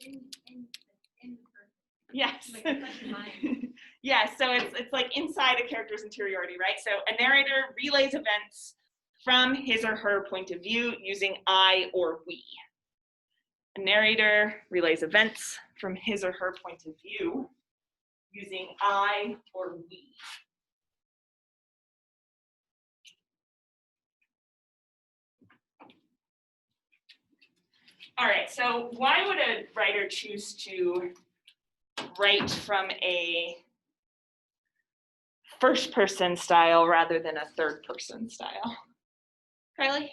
In person. Yes. Like inside your mind. Yeah, so it's like inside a character's interiority, right? So a narrator relays events from his or her point of view using I or we. A narrator relays events from his or her point of view using I or we. All right, so why would a writer choose to write from a first person style rather than a third person style? Carly?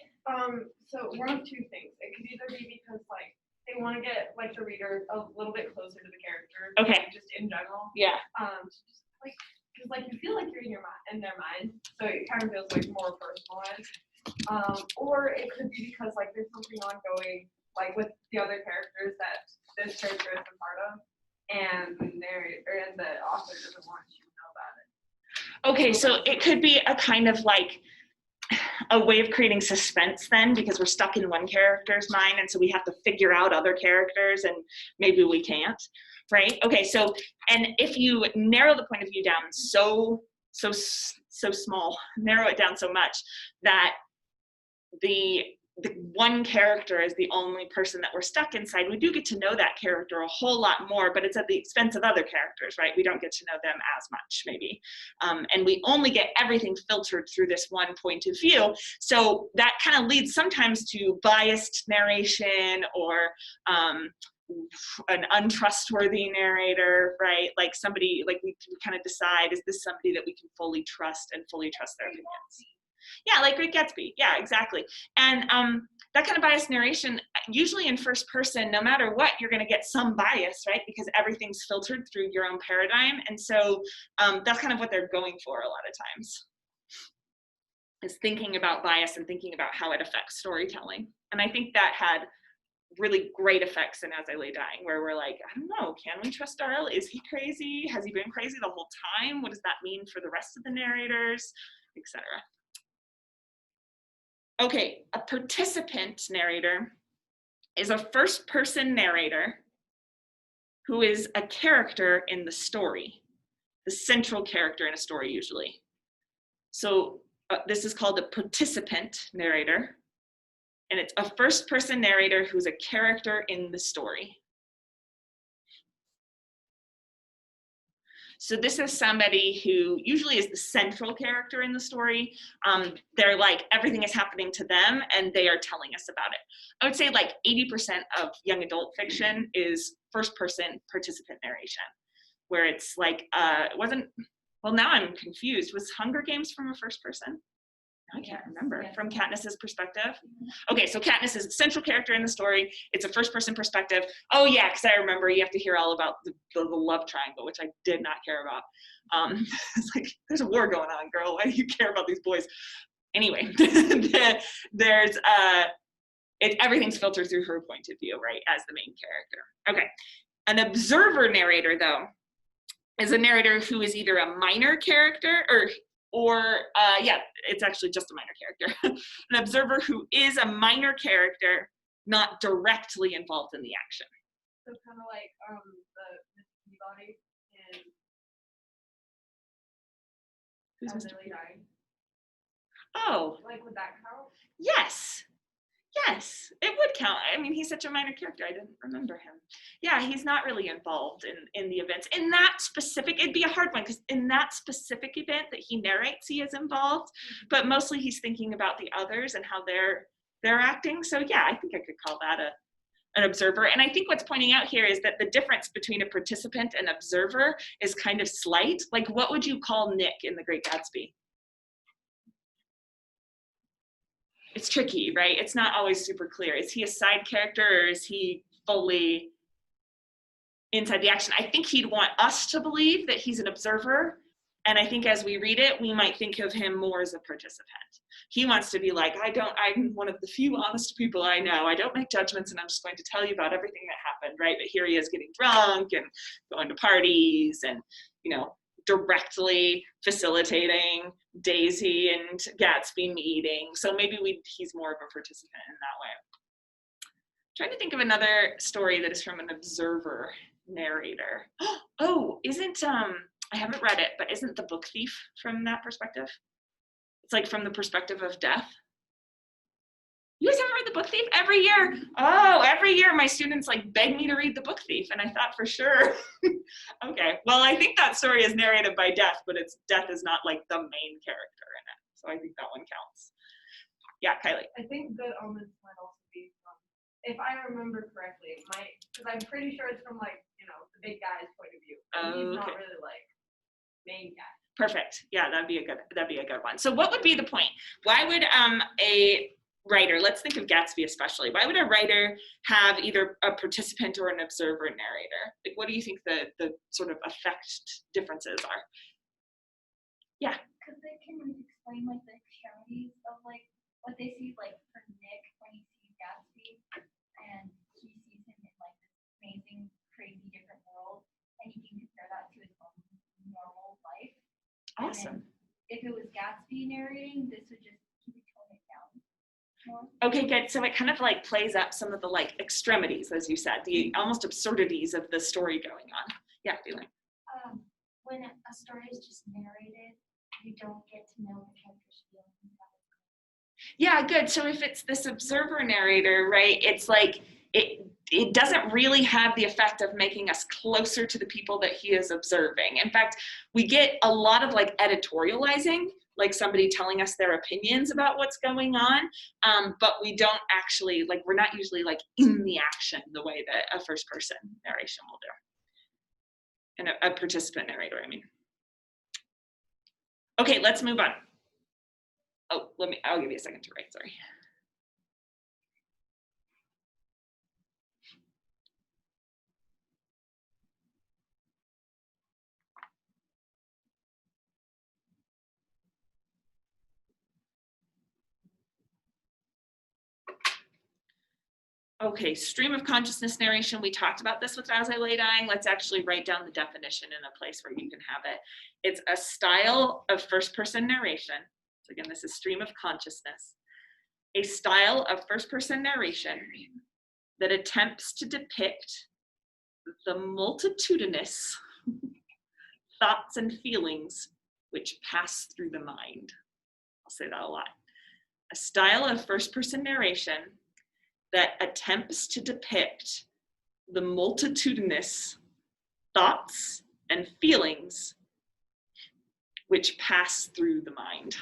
So one of two things. It could either be because like they want to get like the reader a little bit closer to the character. Okay. Like, just in general. Yeah. Just like because like you feel like you're in their mind, so it kind of feels like more personalized. Or it could be because like there's something ongoing like with the other characters that this character is a part of, and the narrator and the author doesn't want you to know about it. Okay, so it could be a kind of like a way of creating suspense then, because we're stuck in one character's mind, and so we have to figure out other characters, and maybe we can't, right? Okay, so, and if you narrow the point of view down so small, narrow it down so much that the one character is the only person that we're stuck inside, we do get to know that character a whole lot more, but it's at the expense of other characters, right? We don't get to know them as much, maybe. And we only get everything filtered through this one point of view. So that kind of leads sometimes to biased narration or an untrustworthy narrator, right? Like somebody, like we kind of decide, is this somebody that we can fully trust and fully trust their opinions? Yeah, like Great Gatsby. Yeah, exactly. And that kind of biased narration, usually in first person, no matter what, you're going to get some bias, right? Because everything's filtered through your own paradigm. And so that's kind of what they're going for a lot of times, is thinking about bias and thinking about how it affects storytelling. And I think that had really great effects in As I Lay Dying, where we're like, I don't know, can we trust Darrell? Is he crazy? Has he been crazy the whole time? What does that mean for the rest of the narrators, etc.? Okay, a participant narrator is a first-person narrator who is a character in the story, the central character in a story usually. So this is called a participant narrator, and it's a first-person narrator who's a character in the story. So this is somebody who usually is the central character in the story. They're like, everything is happening to them and they are telling us about it. I would say like 80% of young adult fiction is first person participant narration, where it's like, it wasn't, well, now I'm confused. Was Hunger Games from a first person? I can't remember. Yes. From Katniss's perspective? Okay, so Katniss is the central character in the story. It's a first-person perspective. Oh yeah, because I remember you have to hear all about the love triangle, which I did not care about. It's like, there's a war going on, girl. Why do you care about these boys? Anyway, there's everything's filtered through her point of view, right, as the main character. Okay, an observer narrator, though, is a narrator who is either a minor character or yeah, it's actually just a minor character. An observer who is a minor character, not directly involved in the action. So kind of like the Miss Peabody in Who's As I Lay Dying. Oh. Like, would that count? Yes. Yes, it would count. I mean, he's such a minor character. I didn't remember him. Yeah, he's not really involved in the events. In that specific, it'd be a hard one because in that specific event that he narrates, he is involved, but mostly he's thinking about the others and how they're acting. So yeah, I think I could call that an observer. And I think what's pointing out here is that the difference between a participant and observer is kind of slight. Like, what would you call Nick in The Great Gatsby? It's tricky, right? It's not always super clear. Is he a side character or is he fully inside the action? I think he'd want us to believe that he's an observer. And I think as we read it, we might think of him more as a participant. He wants to be like, I'm one of the few honest people I know. I don't make judgments and I'm just going to tell you about everything that happened, right? But here he is getting drunk and going to parties and, you know, directly facilitating Daisy and Gatsby meeting. So maybe he's more of a participant in that way. Trying to think of another story that is from an observer narrator. Oh, isn't I haven't read it, but isn't The Book Thief from that perspective? It's like from the perspective of death. You guys haven't read The Book Thief? Every year, every year my students like beg me to read The Book Thief, and I thought for sure. Okay, well, I think that story is narrated by death, but death is not like the main character in it, so I think that one counts. Yeah, Kylie. I think Good Omens might also be from, if I remember correctly, it might, because I'm pretty sure it's from like, you know, the big guy's point of view. He's not really like main guy. Perfect. Yeah, that'd be a good one. So what would be the point? Why would a writer, let's think of Gatsby especially, why would a writer have either a participant or an observer narrator? Like, what do you think the sort of effect differences are? Yeah. Because they can explain like the extremities of like what they see, like for Nick when he sees Gatsby and he sees him in like this amazing, crazy different world, and he can compare that to his own normal life. Awesome. If it was Gatsby narrating, this would just keep it tone it down more. Okay, good. So it kind of like plays up some of the like extremities, as you said, the almost absurdities of the story going on. Yeah, Feeling. When a story is just narrated, you don't get to know the character's feelings. Yeah, good. So if it's this observer narrator, right, it's like it doesn't really have the effect of making us closer to the people that he is observing. In fact, we get a lot of like editorializing, like somebody telling us their opinions about what's going on, but we don't actually, like, we're not usually like in the action the way that a first person narration will do. And a participant narrator, I mean. Okay, let's move on. Oh, I'll give you a second to write, sorry. Okay, stream of consciousness narration. We talked about this with As I Lay Dying. Let's actually write down the definition in a place where you can have it. It's a style of first-person narration. So again, this is stream of consciousness. A style of first-person narration that attempts to depict the multitudinous thoughts and feelings which pass through the mind. I'll say that a lot. A style of first-person narration that attempts to depict the multitudinous thoughts and feelings which pass through the mind.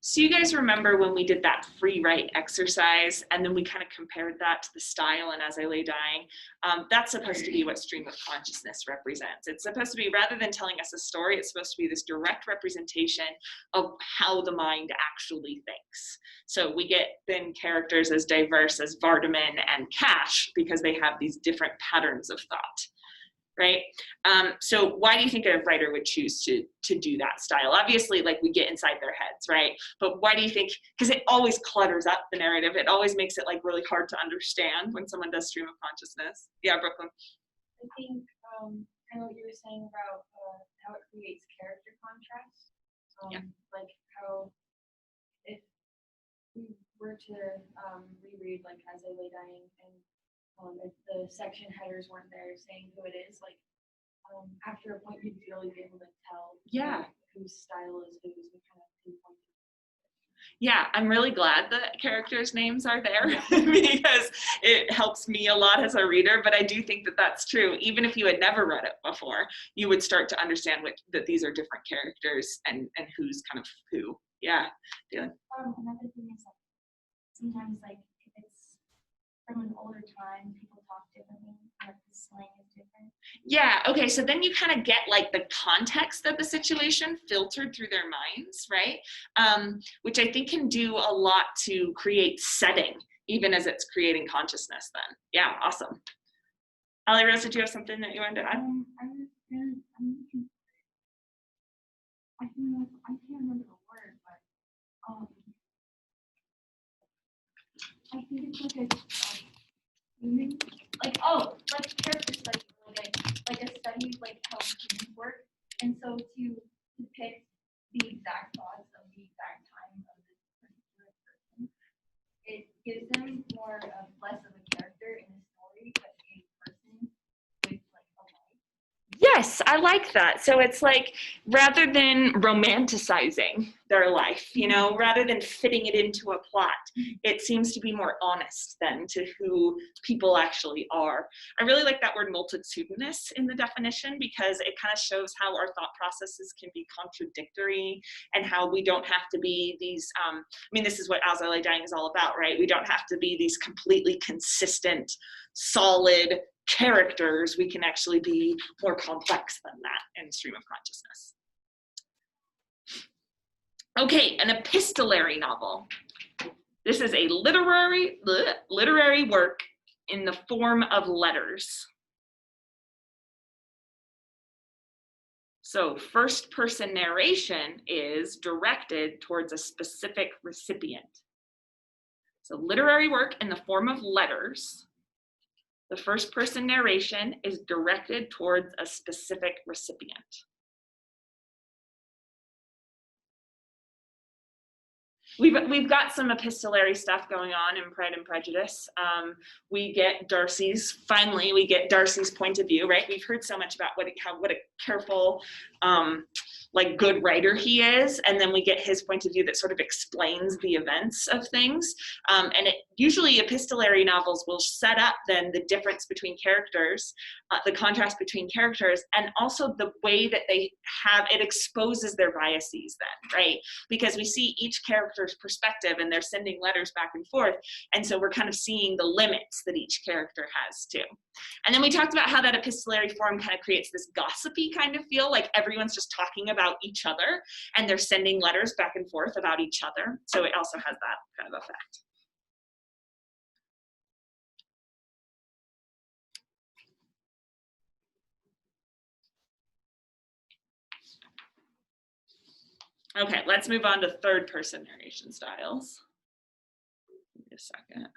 So you guys remember when we did that free write exercise and then we kind of compared that to the style and As I Lay Dying? That's supposed to be what stream of consciousness represents. It's supposed to be, rather than telling us a story, it's supposed to be this direct representation of how the mind actually thinks. So we get then characters as diverse as Vardaman and Cash because they have these different patterns of thought. Right? So why do you think a writer would choose to do that style? Obviously, like, we get inside their heads, right? But why do you think, because it always clutters up the narrative. It always makes it like really hard to understand when someone does stream of consciousness. Yeah, Brooklyn. I think kind of what you were saying about how it creates character contrast. Yeah. Like how if we were to reread like As I Lay Dying and if the section headers weren't there saying who it is, like after a point you'd really be able to tell whose style is whose and kind of pinpoint. Yeah, I'm really glad that characters' names are there because it helps me a lot as a reader, but I do think that that's true. Even if you had never read it before, you would start to understand that these are different characters and who's kind of who. Yeah. Another thing is like sometimes like if it's from an older time, people talk differently, like the slang is different. Yeah, okay, so then you kind of get like the context of the situation filtered through their minds, right? Which I think can do a lot to create setting, even as it's creating consciousness then. Yeah, awesome. Ali Rose, did you have something that you wanted to add? I can't remember the word, but I think it's like character study, like a study of like how humans work, and so to depict the exact thoughts of the exact time of this particular person. It gives them more of less of a character in the story, but a person with like a life. Yes, I like that. So it's like, rather than romanticizing their life, you know, rather than fitting it into a plot, it seems to be more honest then to who people actually are. I really like that word multitudinous in the definition, because it kind of shows how our thought processes can be contradictory, and how we don't have to be these, I mean, this is what As I Lay Dying is all about, right? We don't have to be these completely consistent, solid characters. We can actually be more complex than that in stream of consciousness. Okay, an epistolary novel. This is a literary work in the form of letters. So first person narration is directed towards a specific recipient. So literary work in the form of letters. The first person narration is directed towards a specific recipient. We've got some epistolary stuff going on in Pride and Prejudice. We get Darcy's point of view, right? We've heard so much about what a careful, like good writer he is, and then we get his point of view that sort of explains the events of things. And usually epistolary novels will set up then the difference between characters, the contrast between characters, and also the way that it exposes their biases then, right? Because we see each character's perspective and they're sending letters back and forth. And so we're kind of seeing the limits that each character has too. And then we talked about how that epistolary form kind of creates this gossipy kind of feel, like everyone's just talking about each other and they're sending letters back and forth about each other. So it also has that kind of effect. Okay, let's move on to third person narration styles. Give me a second.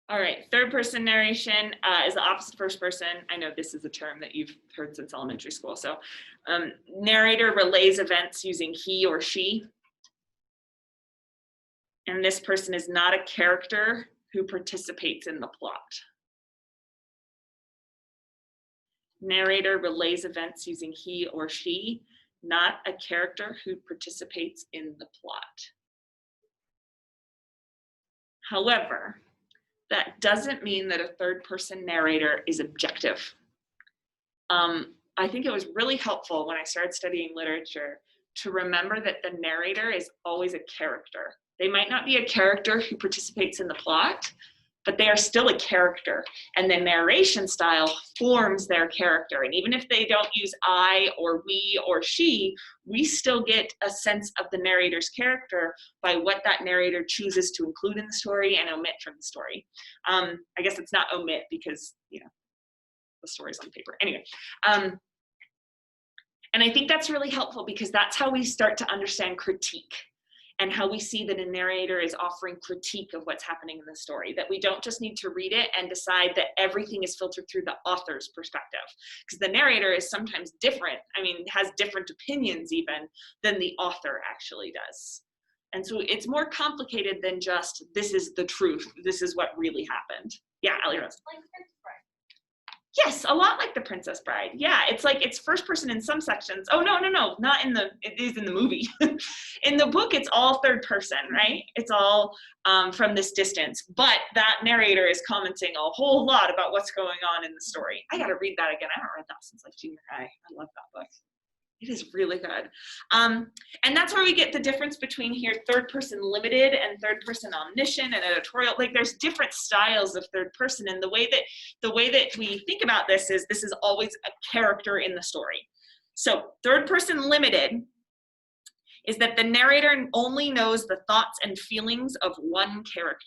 All right, third person narration is the opposite first person. I know this is a term that you've heard since elementary school. So narrator relays events using he or she. And this person is not a character who participates in the plot. Narrator relays events using he or she, not a character who participates in the plot. However, that doesn't mean that a third person narrator is objective. I think it was really helpful when I started studying literature to remember that the narrator is always a character. They might not be a character who participates in the plot, but they are still a character, and the narration style forms their character. And even if they don't use I or we or she, we still get a sense of the narrator's character by what that narrator chooses to include in the story and omit from the story. I guess it's not omit because, you know, the story's on paper. Anyway, and I think that's really helpful because that's how we start to understand critique, and how we see that a narrator is offering critique of what's happening in the story, that we don't just need to read it and decide that everything is filtered through the author's perspective, because the narrator is sometimes different. I mean, has different opinions even than the author actually does. And so it's more complicated than just, this is the truth, this is what really happened. Yeah, Ellie Rose. Like Princess Bride. Yes, a lot like The Princess Bride. Yeah, it's like it's first person in some sections. Oh, no, not in it is in the movie. In the book, it's all third person, right? It's all from this distance. But that narrator is commenting a whole lot about what's going on in the story. I gotta read that again. I haven't read that since like junior high. I love that book. It is really good. And that's where we get the difference between here third person limited and third person omniscient and editorial. Like there's different styles of third person, and the way that we think about this is always a character in the story. So third person limited is that the narrator only knows the thoughts and feelings of one character.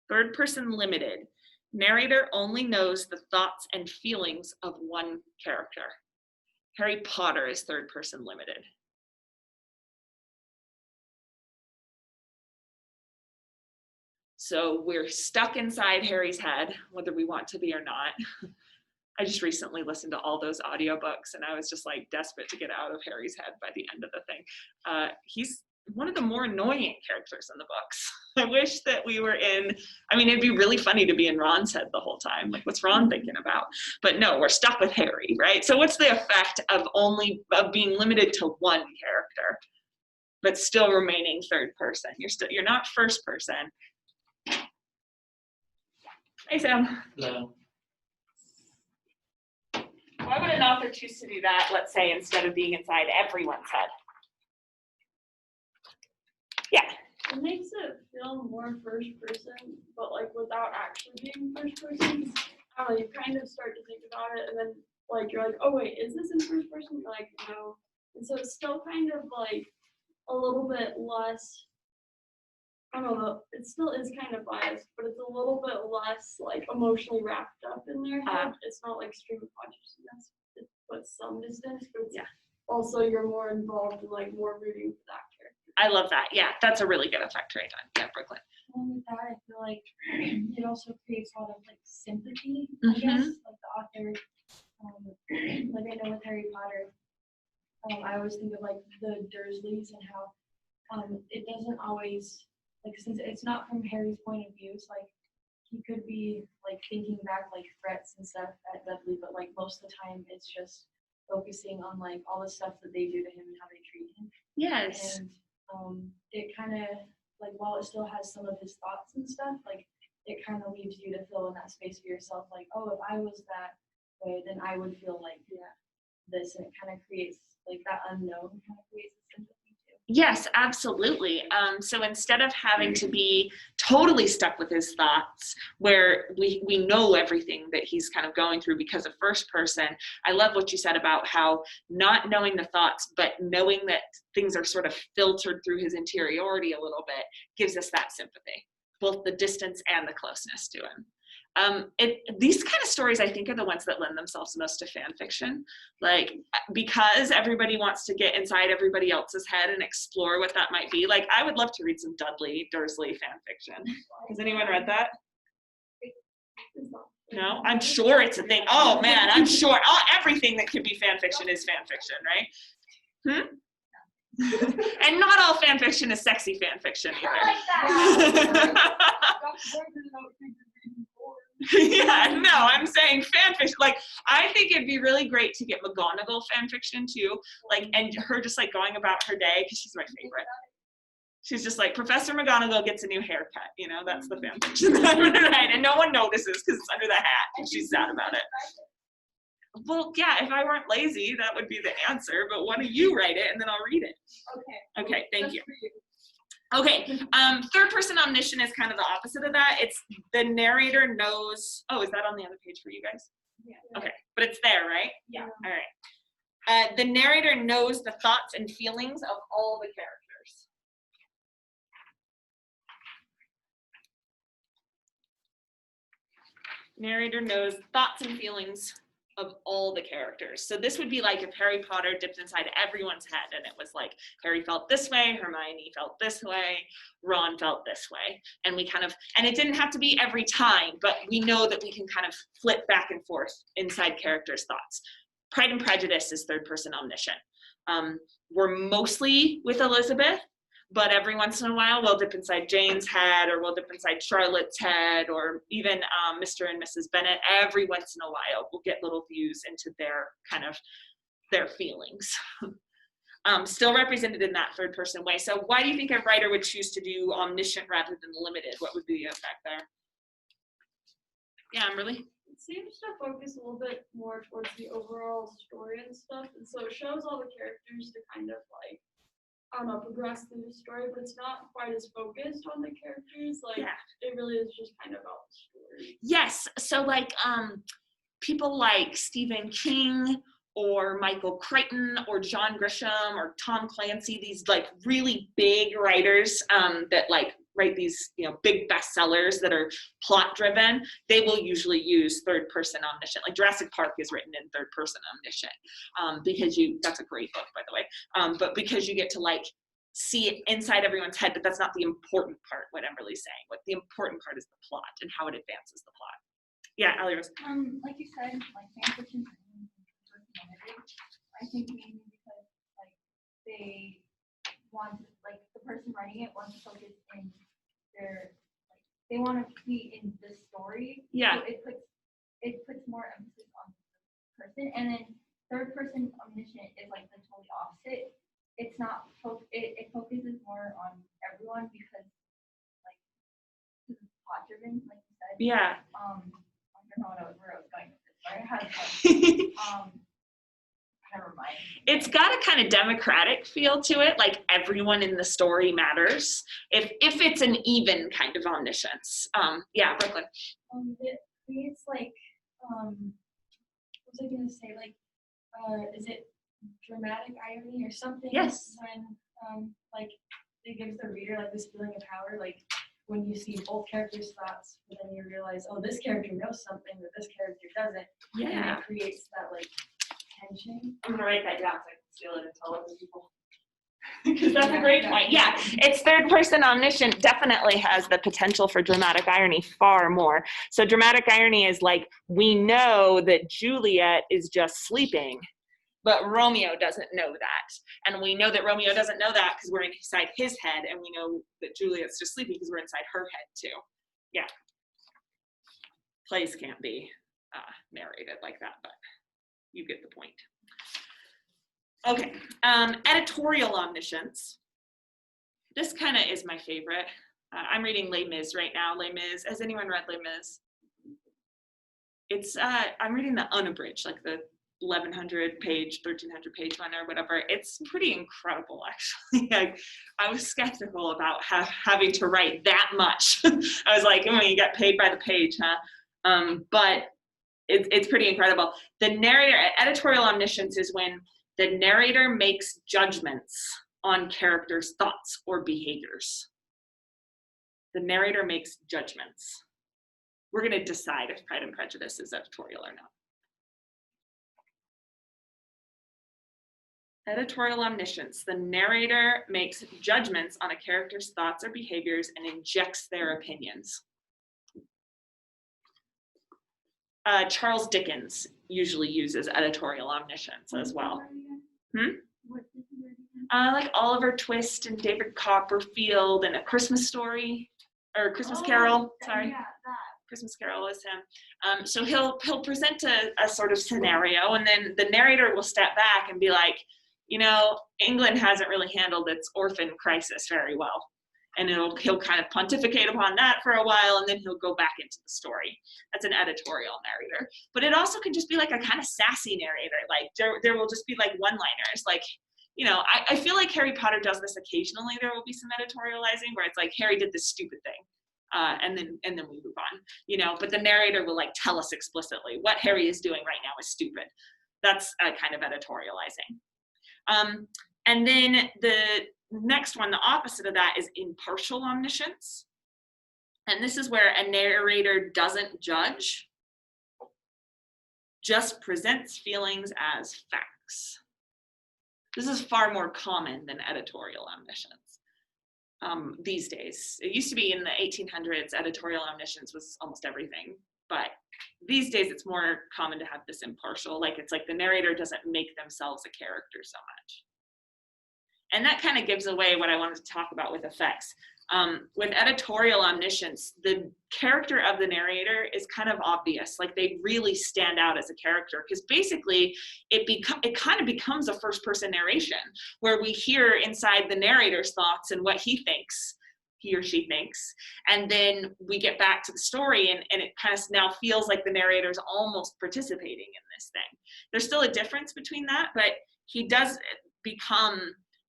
Third person limited, narrator only knows the thoughts and feelings of one character. Harry Potter is third person limited. So we're stuck inside Harry's head, whether we want to be or not. I just recently listened to all those audiobooks and I was just like desperate to get out of Harry's head by the end of the thing. He's one of the more annoying characters in the books. I wish that we were in, I mean, it'd be really funny to be in Ron's head the whole time. Like, what's Ron thinking about? But no, we're stuck with Harry, right? So what's the effect of being limited to one character, but still remaining third person? You're not first person. Hey, Sam. Hello. Why would an author choose to do that, let's say, instead of being inside everyone's head? Yeah. It makes it feel more first person, but like without actually being first person. I don't know, you kind of start to think about it and then like you're like, oh wait, is this in first person? You're like, no. And so it's still kind of like a little bit less, I don't know, it still is kind of biased, but it's a little bit less like emotionally wrapped up in their head. It's not like stream of consciousness. It puts some distance, but it's also you're more involved in like more rooting for that character. I love that. Yeah, that's a really good effect right on. Yeah, Brooklyn. And with that, I feel like it also creates a lot of like sympathy, I guess, like the author. Like I know with Harry Potter, I always think of like the Dursleys and how it doesn't always, like, since it's not from Harry's point of view, it's like he could be like thinking back like threats and stuff at Dudley, but like most of the time it's just focusing on like all the stuff that they do to him and how they treat him. Yes. And it kind of like, while it still has some of his thoughts and stuff, like it kind of leaves you to fill in that space for yourself, like, oh, if I was that way, then I would feel like this, and it kind of creates like that unknown kind of creates a sympathy too. Yes, absolutely. So instead of having to be totally stuck with his thoughts, where we know everything that he's kind of going through because of first person, I love what you said about how not knowing the thoughts, but knowing that things are sort of filtered through his interiority a little bit gives us that sympathy, both the distance and the closeness to him. These kind of stories, I think, are the ones that lend themselves most to fan fiction, like because everybody wants to get inside everybody else's head and explore what that might be. Like, I would love to read some Dudley Dursley fan fiction. Has anyone read that? No, I'm sure it's a thing. Oh man, I'm sure everything that could be fan fiction is fan fiction, right? And not all fan fiction is sexy fan fiction either. Yeah, no, I'm saying fan fiction. Like, I think it'd be really great to get McGonagall fan fiction too. Like, and her just like going about her day, because she's my favorite. She's just like, Professor McGonagall gets a new haircut. You know, that's the fan fiction that I'm gonna write, and no one notices because it's under the hat, and she's sad about it. Well, yeah, if I weren't lazy, that would be the answer. But why don't you write it, and then I'll read it. Okay. Okay, thank you. Okay, third person omniscient is kind of the opposite of that. It's the narrator knows, oh, is that on the other page for you guys? Yeah. Okay, but it's there, right? Yeah. All right. The narrator knows the thoughts and feelings of all the characters. Narrator knows thoughts and feelings of all the characters. So this would be like if Harry Potter dipped inside everyone's head and it was like Harry felt this way, Hermione felt this way, Ron felt this way. And we kind of, and it didn't have to be every time, but we know that we can kind of flip back and forth inside characters' thoughts. Pride and Prejudice is third person omniscient. We're mostly with Elizabeth, but every once in a while we'll dip inside Jane's head, or we'll dip inside Charlotte's head, or even Mr. and Mrs. Bennet. Every once in a while we'll get little views into their feelings. Still represented in that third person way. So why do you think a writer would choose to do omniscient rather than limited? What would be the effect there? Yeah, Amberly? It seems to focus a little bit more towards the overall story and stuff, and so it shows all the characters to kind of like, I don't know, progress through the story, but it's not quite as focused on the characters. Like, it really is just kind of about the story. Yes. So like people like Stephen King or Michael Crichton or John Grisham or Tom Clancy, these like really big writers that like write these, big bestsellers that are plot driven, they will usually use third person omniscient. Like Jurassic Park is written in third person omniscient, because that's a great book, by the way. But because you get to like see it inside everyone's head, but that's not the important part, what Emberly's saying. What the important part is the plot and how it advances the plot. Yeah, Allie Rose. Like you said, like fan fiction, I think mainly because like they want, like the person writing it wants to focus in their, like they want to be in the story. Yeah. So it puts more emphasis on the person, and then third person omniscient is like the totally opposite. It's not it focuses more on everyone because like it's plot driven, like you said. Yeah. I don't know where I was going with this, but I had never mind. It's got a kind of democratic feel to it, like everyone in the story matters. If it's an even kind of omniscience. Yeah, Brooklyn. It's like what was I gonna say? Like is it dramatic irony or something? Yes. When like it gives the reader like this feeling of power, like when you see both characters' thoughts, but then you realize, oh, this character knows something that this character doesn't. And it creates that like tension. I'm gonna write that down so I can steal it and tell other people. Because that's a great point. Yeah, it's third person omniscient definitely has the potential for dramatic irony far more. So dramatic irony is like, we know that Juliet is just sleeping, but Romeo doesn't know that. And we know that Romeo doesn't know that because we're inside his head, and we know that Juliet's just sleeping because we're inside her head too. Yeah. Plays can't be narrated like that, but you get the point. Okay, editorial omniscience. This kind of is my favorite. I'm reading Les Mis right now. Les Mis, has anyone read Les Mis? It's, I'm reading the unabridged, like the 1100 page, 1300 page one or whatever. It's pretty incredible, actually. I was skeptical about having to write that much. I was like, oh, you get paid by the page, huh? But it's pretty incredible. The narrator, editorial omniscience is when the narrator makes judgments on characters' thoughts or behaviors. The narrator makes judgments. We're going to decide if Pride and Prejudice is editorial or not. Editorial omniscience. The narrator makes judgments on a character's thoughts or behaviors and injects their opinions. Charles Dickens usually uses editorial omniscience as well. Like Oliver Twist and David Copperfield and A Christmas Story, or Christmas Carol, sorry. Yeah, that. Christmas Carol is him. So he'll present a sort of scenario, and then the narrator will step back and be like, England hasn't really handled its orphan crisis very well. And he'll kind of pontificate upon that for a while, and then he'll go back into the story. That's an editorial narrator. But it also can just be like a kind of sassy narrator. Like there will just be like one-liners. Like, I feel like Harry Potter does this occasionally. There will be some editorializing where it's like, Harry did this stupid thing. And then we move on, but the narrator will like tell us explicitly what Harry is doing right now is stupid. That's a kind of editorializing. And then the next one, the opposite of that, is impartial omniscience. And this is where a narrator doesn't judge, just presents feelings as facts. This is far more common than editorial omniscience these days. It used to be in the 1800s, editorial omniscience was almost everything. But these days it's more common to have this impartial, like it's like the narrator doesn't make themselves a character so much. And that kind of gives away what I wanted to talk about with effects. With editorial omniscience, the character of the narrator is kind of obvious. Like they really stand out as a character because basically it kind of becomes a first person narration where we hear inside the narrator's thoughts and what he or she thinks. And then we get back to the story and it kind of now feels like the narrator's almost participating in this thing. There's still a difference between that, but he does become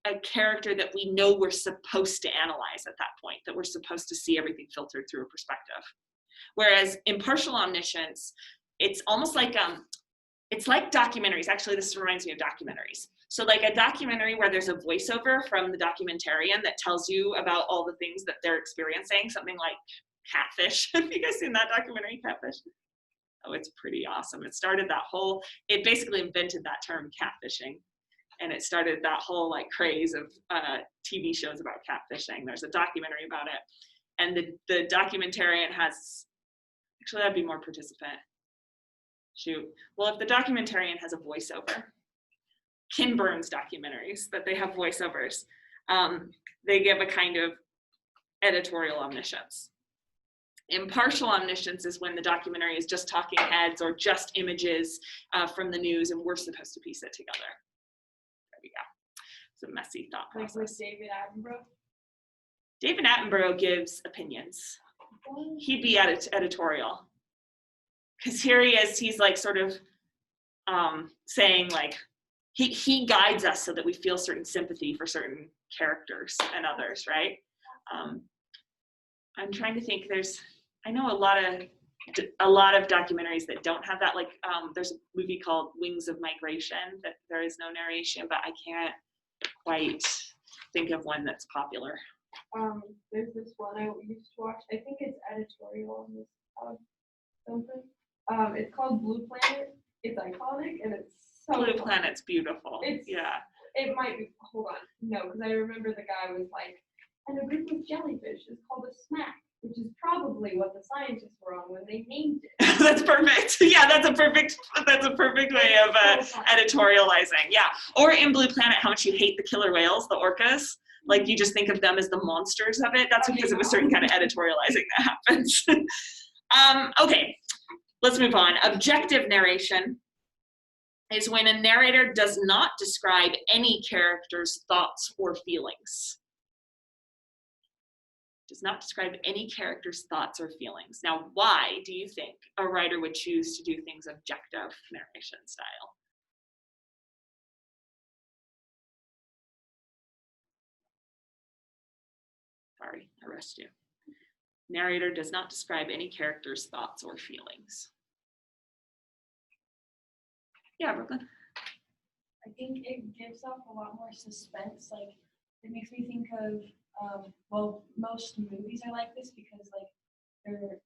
a character that we know we're supposed to analyze at that point, that we're supposed to see everything filtered through a perspective. Whereas impartial omniscience, it's almost like, it's like documentaries. Actually, this reminds me of documentaries. So like a documentary where there's a voiceover from the documentarian that tells you about all the things that they're experiencing, something like Catfish. Have you guys seen that documentary, Catfish? Oh, it's pretty awesome. It basically invented that term, catfishing. And it started that whole like craze of TV shows about catfishing. There's a documentary about it. And the documentarian has, actually that'd be more participant. Shoot. Well, if the documentarian has a voiceover, Ken Burns documentaries that they have voiceovers, they give a kind of editorial omniscience. Impartial omniscience is when the documentary is just talking heads or just images from the news, and we're supposed to piece it together. There we go. It's a messy thought Like process. with David Attenborough. David Attenborough gives opinions. He'd be editorial. Because here he is, he's like sort of saying like, he guides us so that we feel certain sympathy for certain characters and others, right? I'm trying to think, I know a lot of documentaries that don't have that, like there's a movie called Wings of Migration that there is no narration, but I can't quite think of one that's popular. There's this one I used to watch. I think it's editorial on this something. It's called Blue Planet. It's iconic and it's so Blue fun. Planet's beautiful. Yeah. It might be. Hold on. No, because I remember the guy was like, and a group of jellyfish is called a smack, which is probably what the scientists were on when they named it. That's perfect. Yeah, that's a perfect way of editorializing. Yeah. Or in Blue Planet, how much you hate the killer whales, the orcas. Like you just think of them as the monsters of it. That's because of a certain kind of editorializing that happens. Okay, let's move on. Objective narration is when a narrator does not describe any character's thoughts or feelings. Does not describe any character's thoughts or feelings. Now, why do you think a writer would choose to do things objective narration style? Sorry, I rushed you. Narrator does not describe any character's thoughts or feelings. Yeah, Brooklyn. I think it gives off a lot more suspense. Like it makes me think of well, most movies are like this because like they're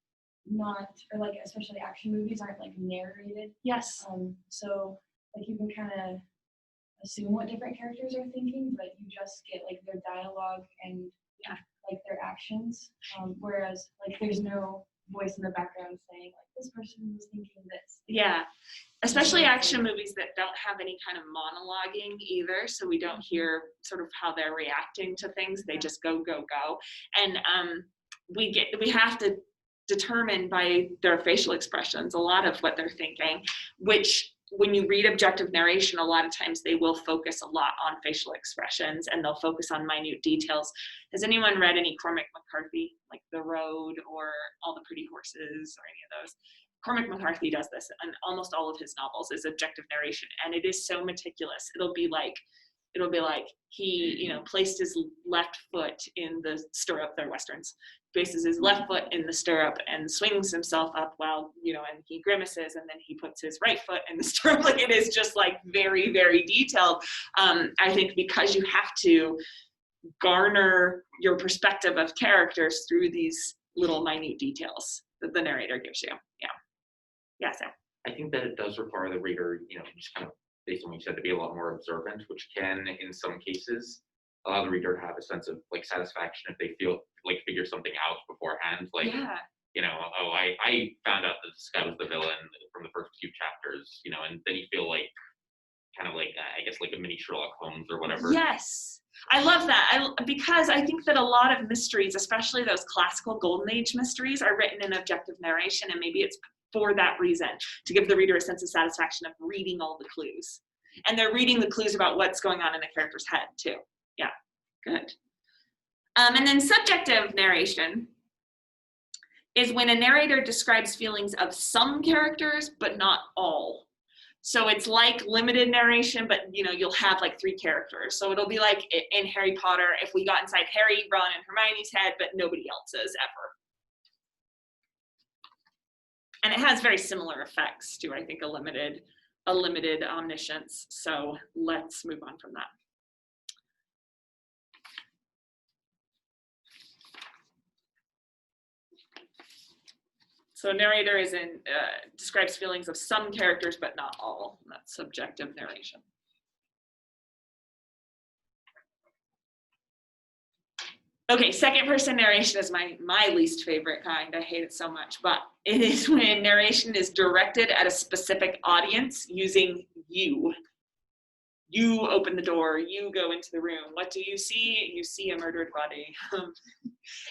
not, or like especially action movies aren't like narrated. Yes. So like you can kind of assume what different characters are thinking, but you just get like their dialogue and like their actions. Whereas like there's no voice in the background saying like this person was thinking this. Yeah. Especially action movies that don't have any kind of monologuing either, so we don't hear sort of how they're reacting to things. They just go, go, go. And we have to determine by their facial expressions a lot of what they're thinking, which when you read objective narration, a lot of times they will focus a lot on facial expressions and they'll focus on minute details. Has anyone read any Cormac McCarthy, like The Road or All the Pretty Horses or any of those? Cormac McCarthy does this, and almost all of his novels is objective narration, and it is so meticulous. It'll be like he, placed his left foot in the stirrup. They're Westerns. Places his left foot in the stirrup and swings himself up while, and he grimaces, and then he puts his right foot in the stirrup. Like it is just like very, very detailed. I think because you have to garner your perspective of characters through these little minute details that the narrator gives you. Yeah. Yeah, Sam. I think that it does require the reader, just kind of based on what you said, to be a lot more observant, which can, in some cases, allow the reader to have a sense of like satisfaction if they figure something out beforehand. Like, I found out that this guy was the villain from the first few chapters, and then you feel like kind of like, I guess like a mini Sherlock Holmes or whatever. Yes. I love that. Because I think that a lot of mysteries, especially those classical Golden Age mysteries, are written in objective narration, and maybe it's for that reason, to give the reader a sense of satisfaction of reading all the clues. And they're reading the clues about what's going on in the character's head too. Yeah, good. And then subjective narration is when a narrator describes feelings of some characters, but not all. So it's like limited narration, but you'll have like 3 characters. So it'll be like in Harry Potter, if we got inside Harry, Ron, and Hermione's head, but nobody else's ever. And it has very similar effects to, I think, a limited a limited omniscience. So let's move on from that. So narrator describes feelings of some characters, but not all. That's subjective narration. Okay, second person narration is my least favorite kind. I hate it so much, but it is when narration is directed at a specific audience using you. You open the door, you go into the room. What do you see? You see a murdered body.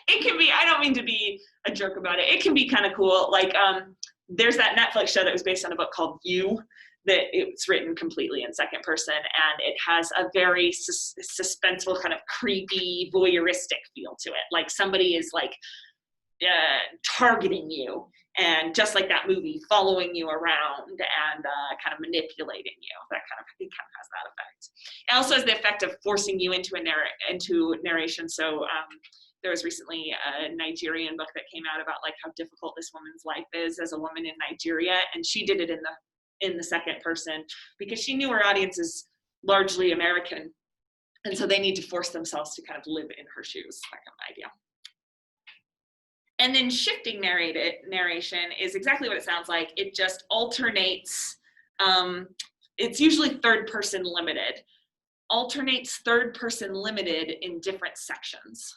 It can be, I don't mean to be a jerk about it. It can be kind of cool. Like there's that Netflix show that was based on a book called You, that it's written completely in second person, and it has a very suspenseful, kind of creepy, voyeuristic feel to it. Like somebody is like targeting you, and just like that movie, following you around and kind of manipulating you. It kind of has that effect. It also has the effect of forcing you into narration. So there was recently a Nigerian book that came out about like how difficult this woman's life is as a woman in Nigeria, and she did it in the second person because she knew her audience is largely American, and so they need to force themselves to kind of live in her shoes, that kind of idea. And then shifting narration is exactly what it sounds like. It just alternates, it's usually third person limited, alternates third person limited in different sections.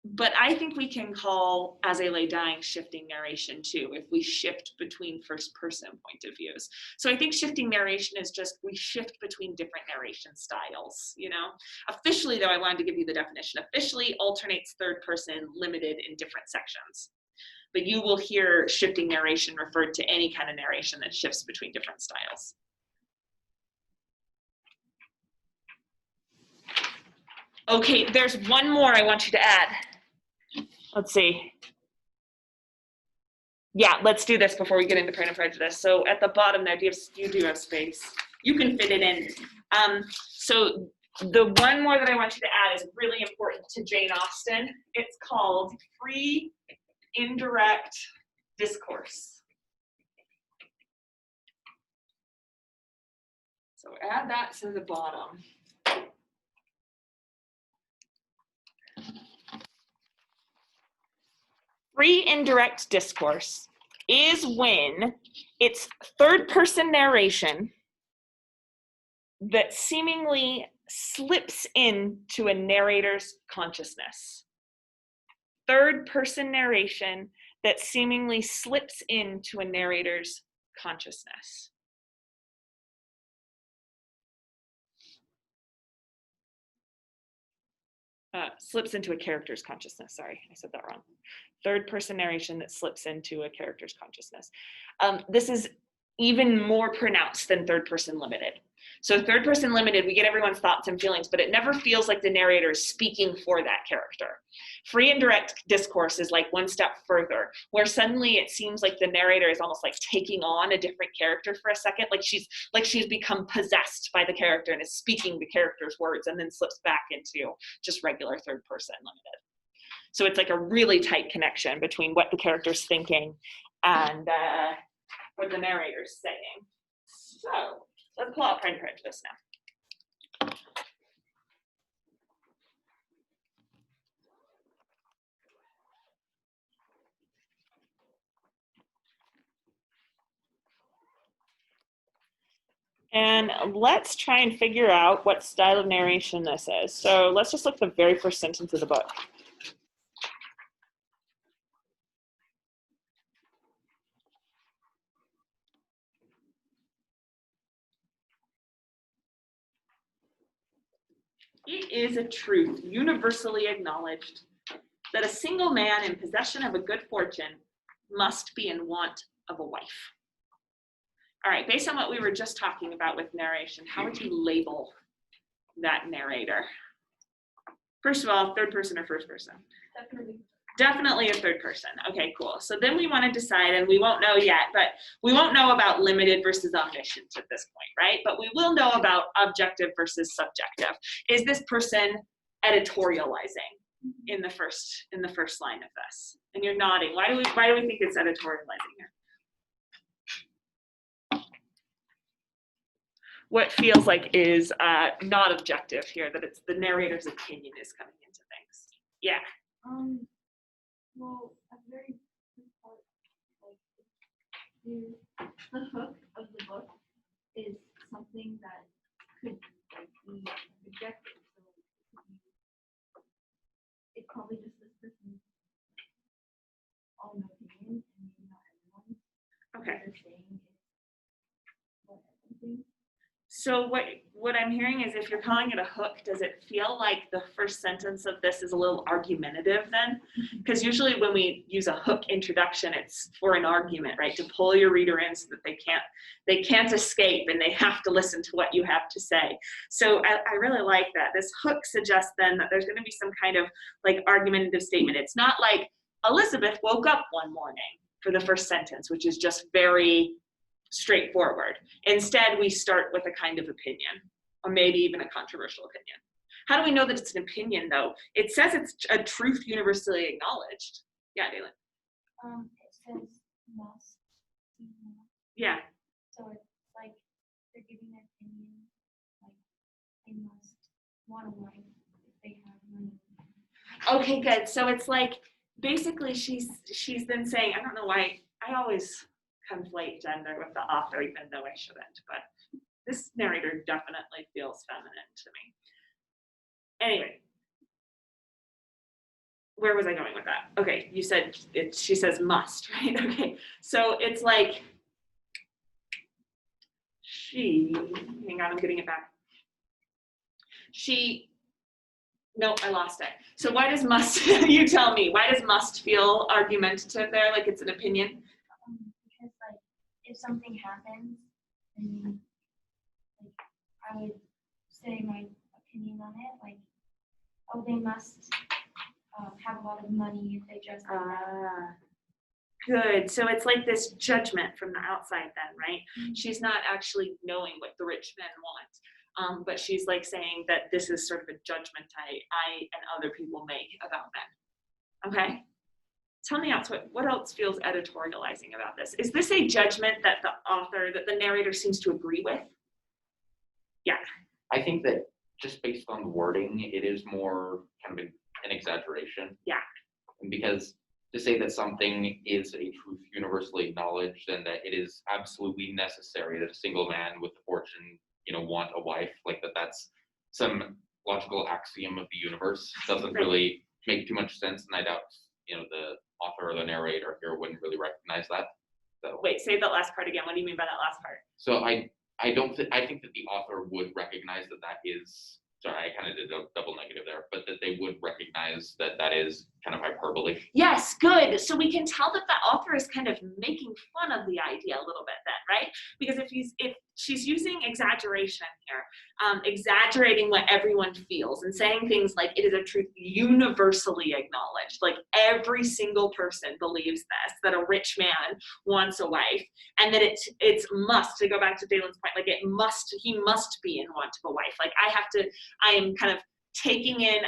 But I think we can call As I Lay Dying shifting narration too, if we shift between first person point of views. So I think shifting narration is just, we shift between different narration styles, you know? Officially though, I wanted to give you the definition. Officially alternates third person limited in different sections. But you will hear shifting narration referred to any kind of narration that shifts between different styles. Okay, there's one more I want you to add. Let's see. Yeah, let's do this before we get into Pride and Prejudice. So at the bottom there, you do have space. You can fit it in. So the one more that I want you to add is really important to Jane Austen. It's called free indirect discourse. So add that to the bottom. Free indirect discourse is when it's third person narration that seemingly slips into a narrator's consciousness. Third person narration that seemingly slips into a narrator's consciousness. Slips into a character's consciousness. Sorry, I said that wrong. Third person narration that slips into a character's consciousness. This is even more pronounced than third person limited. So third person limited, we get everyone's thoughts and feelings, but it never feels like the narrator is speaking for that character. Free indirect discourse is like one step further, where suddenly it seems like the narrator is almost like taking on a different character for a second, like she's become possessed by the character and is speaking the character's words, and then slips back into just regular third person limited. So it's like a really tight connection between what the character's thinking and what the narrator's saying. So let's pull out Pride and Prejudice now. And let's try and figure out what style of narration this is. So let's just look at the very first sentence of the book. It is a truth universally acknowledged that a single man in possession of a good fortune must be in want of a wife. All right, based on what we were just talking about with narration, how would you label that narrator? First of all, third person or first person? Definitely a third person. Okay, cool. So then we want to decide, and we won't know yet, but we won't know about limited versus omniscient at this point, right? But we will know about objective versus subjective. Is this person editorializing? in the first line of this. And you're nodding. Why do we think it's editorializing here? What feels like is not objective here, that it's the narrator's opinion is coming into things. Yeah. Well, a very big part, like, the hook of the book is something that could, like, be objective. So, like, it's probably just this person's own opinion, and maybe not everyone's. Okay. What they're saying is what everything. So what I'm hearing is, if you're calling it a hook, does it feel like the first sentence of this is a little argumentative then? Because usually when we use a hook introduction, it's for an argument, right? To pull your reader in so that they can't escape and they have to listen to what you have to say. So I really like that. This hook suggests then that there's going to be some kind of like argumentative statement. It's not like Elizabeth woke up one morning for the first sentence, which is just very straightforward. Instead, we start with a kind of opinion, or maybe even a controversial opinion. How do we know that it's an opinion, though? It says it's a truth universally acknowledged. Yeah, Dalen. It says must. Yeah. So it's like they're giving their opinion, like they must want a wife if they have money. Okay, good. So it's like basically she's then saying, I don't know why I always conflate gender with the author, even though I shouldn't, but this narrator definitely feels feminine to me. Anyway, where was I going with that? Okay, you said it, she says must, right? Okay, so it's like hang on, I'm getting it back. No, I lost it. So why does must, you tell me, why does must feel argumentative there, like it's an opinion? Because like if something happens, then like I would say my opinion on it, like, oh, they must have a lot of money if they just like that. Good. So it's like this judgment from the outside then, right? Mhm. She's not actually knowing what the rich men want, but she's like saying that this is sort of a judgment I and other people make about men. Okay? Tell me else, what else feels editorializing about this? Is this a judgment that the narrator seems to agree with? Yeah. I think that just based on the wording, it is more kind of an exaggeration. Yeah. And because to say that something is a truth universally acknowledged and that it is absolutely necessary that a single man with a fortune, want a wife, like that's some logical axiom of the universe, doesn't really make too much sense, and I doubt, the author or the narrator here wouldn't really recognize that. So Wait, say that last part again. What do you mean by that last part? So I think that the author would recognize that is, sorry, I kind of did a double negative there, but that they would recognize that is kind of hyperbole. Yes, good. So we can tell that the author is kind of making fun of the idea a little bit then, right? Because if she's using exaggeration here, exaggerating what everyone feels and saying things like it is a truth universally acknowledged, like every single person believes this, that a rich man wants a wife, and that it's must, to go back to Dalen's point, like he must be in want of a wife. Like I am kind of taking in,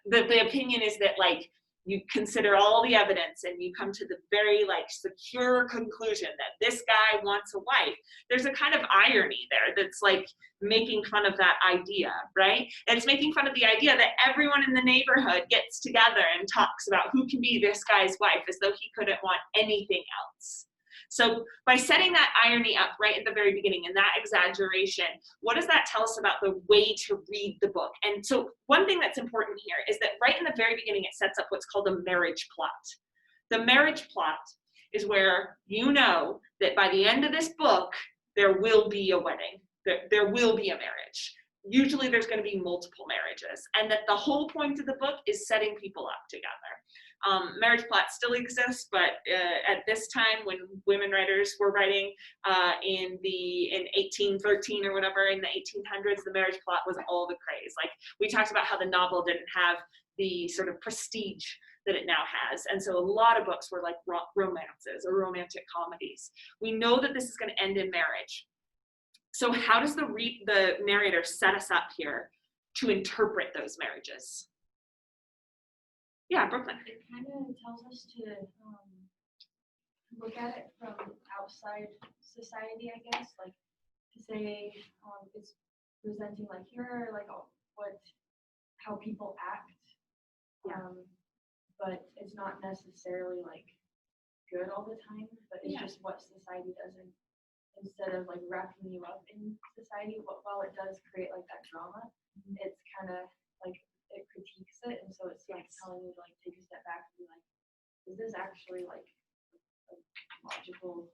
the opinion is that like you consider all the evidence and you come to the very like secure conclusion that this guy wants a wife. There's a kind of irony there that's like making fun of that idea, right? And it's making fun of the idea that everyone in the neighborhood gets together and talks about who can be this guy's wife, as though he couldn't want anything else. So by setting that irony up right at the very beginning and that exaggeration, what does that tell us about the way to read the book? And so one thing that's important here is that right in the very beginning, it sets up what's called a marriage plot. The marriage plot is where you know that by the end of this book, there will be a wedding, there will be a marriage. Usually there's going to be multiple marriages, and that the whole point of the book is setting people up together. Marriage plots still exist, but at this time when women writers were writing in 1813 or whatever, in the 1800s, the marriage plot was all the craze. Like we talked about how the novel didn't have the sort of prestige that it now has, and so a lot of books were like romances or romantic comedies. We know that this is going to end in marriage. So how does the narrator set us up here to interpret those marriages? Yeah, Brooklyn. It kind of tells us to look at it from outside society, I guess, like to say it's presenting like here are like how people act, Yeah. but it's not necessarily like good all the time, but it's Yeah. just what society does, and instead of like wrapping you up in society, while it does create like that drama, it's kind of like it critiques it, and so it's like Yes. telling you to like take a step back and be like, is this actually like a logical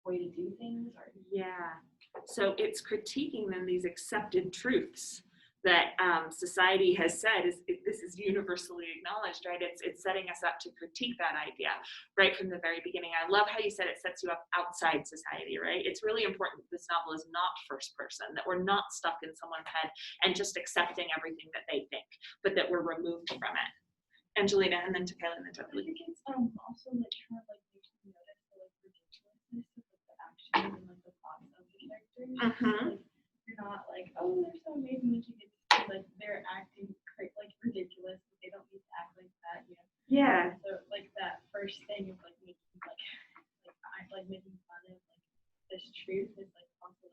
way to do things? Or Yeah. So it's critiquing then these accepted truths that society has said this is universally acknowledged, right? It's setting us up to critique that idea right from the very beginning. I love how you said it sets you up outside society, right? It's really important that this novel is not first person, that we're not stuck in someone's head and just accepting everything that they think, but that we're removed from it. Angelina, and then to Kylie, and then to I think it's also like kind of like makes you notice the like ridiculousness of like the actions and like the thoughts of the characters. Like you're not like, oh, they're so amazing that you get to see like they're acting like ridiculous, but they don't need to act like that, you know. Yeah. So like that first thing of like making like making fun of like this truth is like also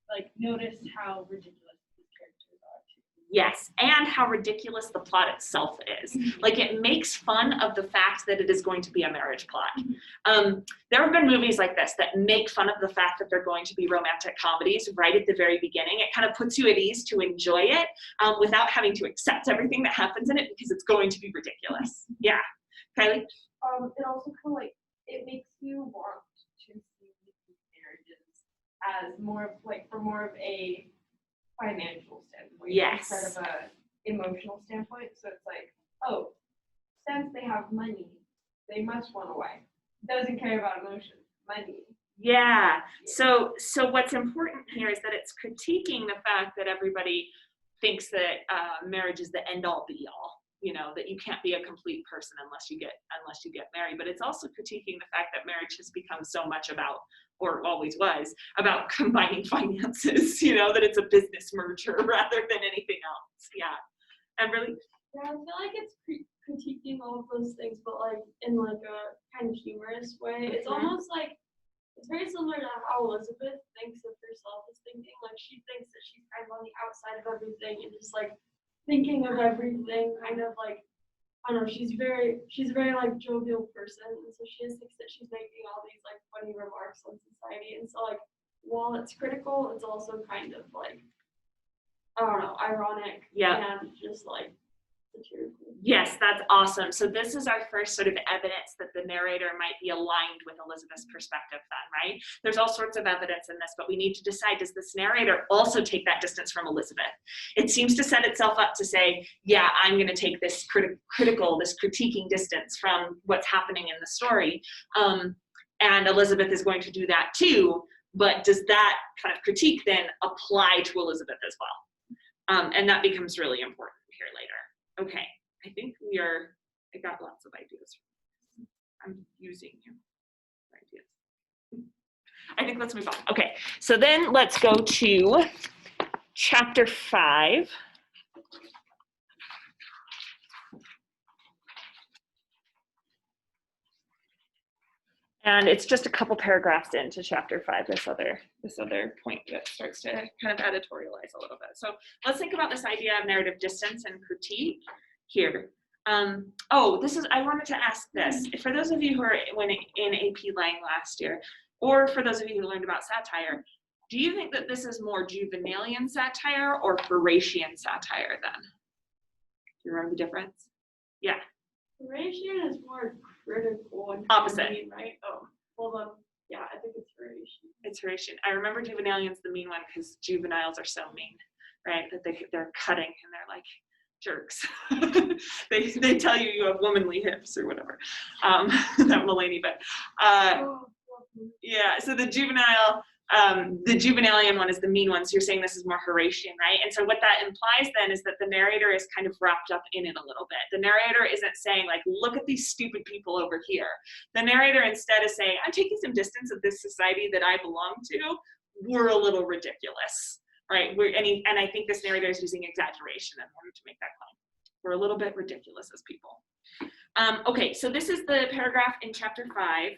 like notice how ridiculous these characters are too. Yes, and how ridiculous the plot itself is. Like it makes fun of the fact that it is going to be a marriage plot. There have been movies like this that make fun of the fact that they're going to be romantic comedies right at the very beginning. It kind of puts you at ease to enjoy it without having to accept everything that happens in it because it's going to be ridiculous. Yeah, Kylie? It also kind of like, it makes you want to see these marriages as more of like, from more of a financial standpoint. Yes. Instead of a emotional standpoint. So it's like, oh, since they have money, they must want a wife. Doesn't care about emotions, money. Yeah. So what's important here is that it's critiquing the fact that everybody thinks that marriage is the end all be all. You know, that you can't be a complete person unless you get married. But it's also critiquing the fact that marriage has become so much about, or always was, about combining finances, you know, that it's a business merger rather than anything else. Yeah. And really? Yeah, I feel like it's critiquing all of those things, but like in like a kind of humorous way. It's almost like, it's very similar to how Elizabeth thinks of herself as thinking. Like she thinks that she's kind of on the outside of everything and just like thinking of everything, kind of like, I don't know, she's a very like jovial person, and so she just thinks that she's making all these like funny remarks on society, and so like while it's critical, it's also kind of like, I don't know, ironic. Yeah. And just like satirical. Yes, that's awesome. So this is our first sort of evidence that the narrator might be aligned with Elizabeth's perspective then, right? There's all sorts of evidence in this, but we need to decide, does this narrator also take that distance from Elizabeth? It seems to set itself up to say, yeah, I'm going to take this critical, this critiquing distance from what's happening in the story. And Elizabeth is going to do that too, but does that kind of critique then apply to Elizabeth as well? And that becomes really important here later. Okay. I think I got lots of ideas. I'm using ideas. I think let's move on. Okay, so then let's go to chapter 5. And it's just a couple paragraphs into chapter 5, this other point that starts to kind of editorialize a little bit. So let's think about this idea of narrative distance and critique here. I wanted to ask this. For those of you who are in AP Lang last year, or for those of you who learned about satire, do you think that this is more Juvenalian satire or Horatian satire then? Do you remember the difference? Yeah. Horatian is more critical and Opposite. mean, right? Oh, well, yeah, I think it's Horatian. It's Horatian. I remember Juvenalian's the mean one because juveniles are so mean, right? That they're cutting and they're like jerks. they tell you have womanly hips or whatever. Not Mulaney, but yeah. So the Juvenalian one is the mean one. So you're saying this is more Horatian, right? And so what that implies then is that the narrator is kind of wrapped up in it a little bit. The narrator isn't saying like, look at these stupid people over here. The narrator instead is saying, I'm taking some distance of this society that I belong to. We're a little ridiculous, right? And I think this narrator is using exaggeration in order to make that claim. We're a little bit ridiculous as people. Okay, so this is the paragraph in chapter 5,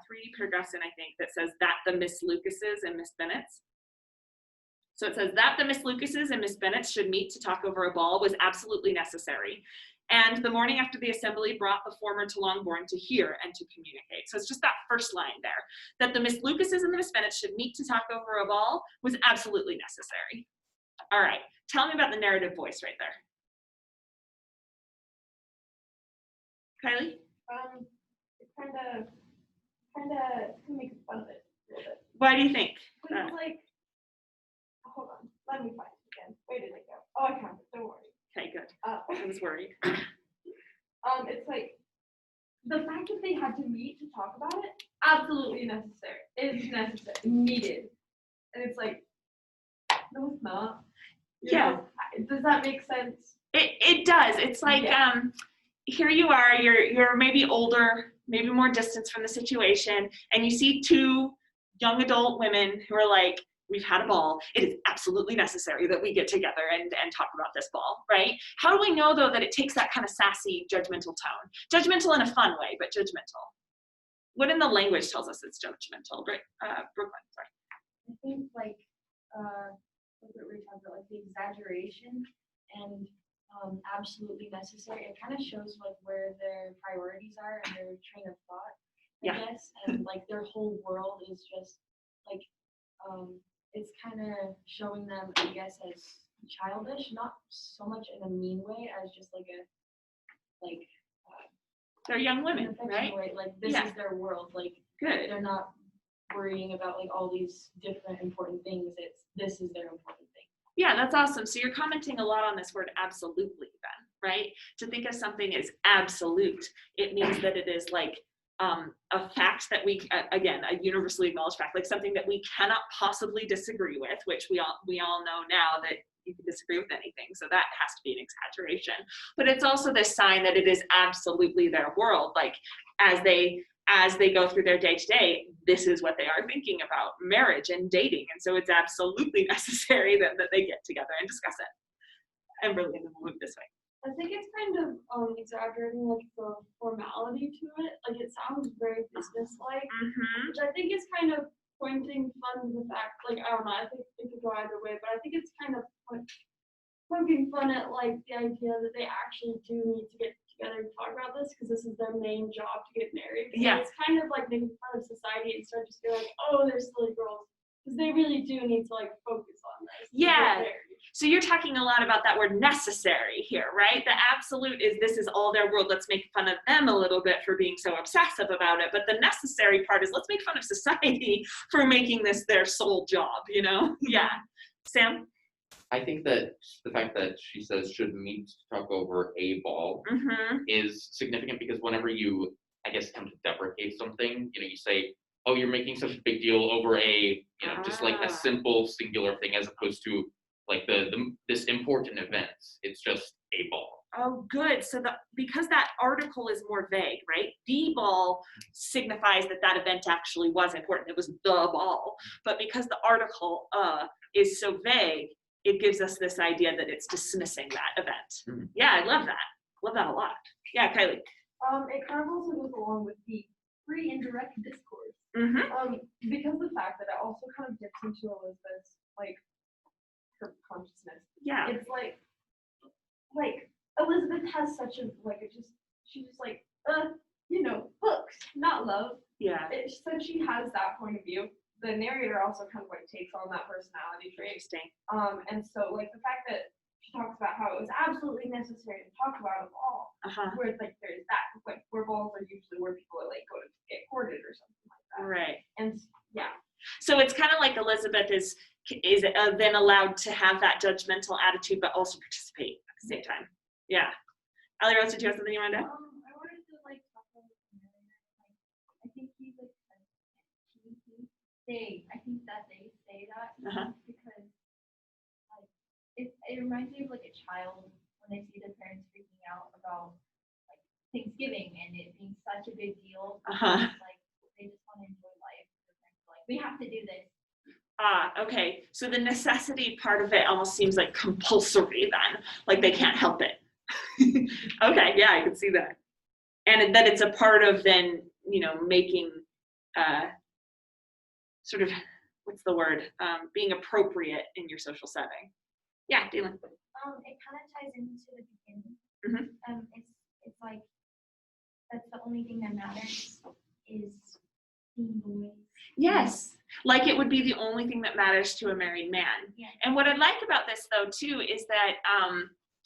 3 paragraphs in, I think, that says that the Miss Lucases and Miss Bennets. So it says that the Miss Lucases and Miss Bennets should meet to talk over a ball was absolutely necessary. And the morning after the assembly brought the former to Longbourn to hear and to communicate. So it's just that first line there, that the Miss Lucases and the Miss Bennets should meet to talk over a ball was absolutely necessary. All right, tell me about the narrative voice right there. Kylie? It's kind of making fun of it a little bit. Why do you think? But it's like, hold on, let me find it again. Where did it go? Oh, I found it. Don't worry. Okay, good. Uh, I was worried. it's like the fact that they had to meet to talk about it, absolutely necessary. It's necessary, needed, and it's like, no, it's not. You Yeah. know? Does that make sense? It does. It's like Yeah. here you are. You're maybe older, maybe more distance from the situation, and you see 2 young adult women who are like, we've had a ball. It is absolutely necessary that we get together and talk about this ball, right? How do we know, though, that it takes that kind of sassy, judgmental tone? Judgmental in a fun way, but judgmental. What in the language tells us it's judgmental? Brooklyn, sorry. I think like what we were talking about, like the exaggeration and absolutely necessary. It kind of shows like where their priorities are and their train of thought, I Yeah. guess, and like their whole world is just like it's kind of showing them, I guess, as childish, not so much in a mean way as just like a like They're young an women, affectionate right? way. Like this Yeah. is their world. Like Good. they're not worrying about like all these different important things. This is their important thing. Yeah, that's awesome. So you're commenting a lot on this word absolutely then, right? To think of something as absolute, it means that it is like a fact that we, again, a universally acknowledged fact, like something that we cannot possibly disagree with, which we all know now that you can disagree with anything. So that has to be an exaggeration. But it's also this sign that it is absolutely their world. Like as they go through their day-to-day, this is what they are thinking about, marriage and dating. And so it's absolutely necessary that they get together and discuss it. And really, I'm gonna move this way. I think it's kind of exaggerating like the formality to it. Like it sounds very business-like, Mm-hmm. which I think is kind of pointing fun to the fact, like I don't know, I think it could go either way, but I think it's kind of poking fun at like the idea that they actually do need to get together and talk about this because this is their main job to get married. So Yeah. it's kind of like making fun of society and start just being like, oh, they're silly girls. Because they really do need to like focus on this. to get Yeah. married. So you're talking a lot about that word necessary here, right? The absolute is this is all their world. Let's make fun of them a little bit for being so obsessive about it. But the necessary part is let's make fun of society for making this their sole job, you know? Yeah. Sam? I think that the fact that she says should meet to talk over a ball Mm-hmm. is significant because whenever you, I guess, come to deprecate something, you say, oh, you're making such a big deal over a, just like Ah. a simple singular thing as opposed to like this important event. It's just a ball. Oh, good. So because that article is more vague, right? The ball signifies that event actually was important. It was the ball. But because the article is so vague, it gives us this idea that it's dismissing that event. Mhm. Yeah, I love that. Love that a lot. Yeah, Kylie. It kind of also goes along with the free indirect discourse. Mm-hmm. Because of the fact that it also kind of dips into Elizabeth's like her consciousness. Yeah. It's like Elizabeth has such a she's just like books, not love. Yeah. Since she has that point of view, the narrator also kind of like takes on that personality trait. Interesting. And so like the fact that she talks about how it was absolutely necessary to talk about them all, Uh-huh. where it's like there's that like where balls are usually where people are like go to get courted or something like that. Right. And yeah, So it's kind of like Elizabeth is then allowed to have that judgmental attitude, but also participate at the same time. Yeah. Allie Rose, did you have something you wanted to? I wanted to like talk about this narrator. Like, I think he's like I think that they say that Uh-huh. because like it reminds me of like a child when they see their parents freaking out about like Thanksgiving and it being such a big deal. Uh-huh. Like they just want to enjoy life. Their parents are like, we have to do this. Ah, okay. So the necessity part of it almost seems like compulsory then, like they can't help it. Okay, yeah, I can see that. And that it's a part of then, making sort of, what's the word, being appropriate in your social setting. Yeah, Dylan. It kind of ties into the beginning. Mhm. It's like that's the only thing that matters is being boys. Yes, like it would be the only thing that matters to a married man. Yeah. And what I like about this though too is that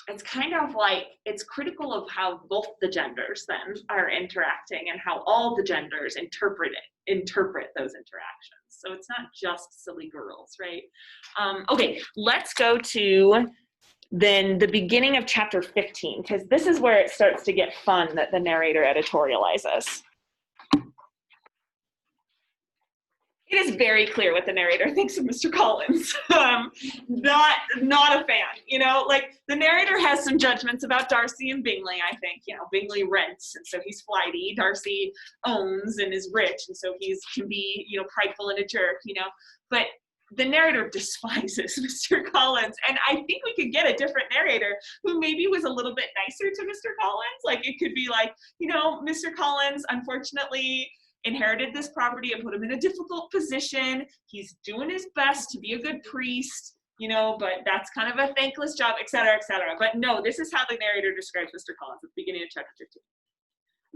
it's kind of like it's critical of how both the genders then are interacting and how all the genders interpret those interactions. So it's not just silly girls, right? Okay, let's go to then the beginning of chapter 15, because this is where it starts to get fun that the narrator editorializes. It is very clear what the narrator thinks of Mr. Collins. Not a fan, like the narrator has some judgments about Darcy and Bingley, I think. Bingley rents, and so he's flighty. Darcy owns and is rich, and so can be, prideful and a jerk, but the narrator despises Mr. Collins, and I think we could get a different narrator who maybe was a little bit nicer to Mr. Collins. Like it could be like, Mr. Collins, unfortunately, inherited this property and put him in a difficult position. He's doing his best to be a good priest, but that's kind of a thankless job, et cetera, et cetera. But no, this is how the narrator describes Mr. Collins at the beginning of chapter 15.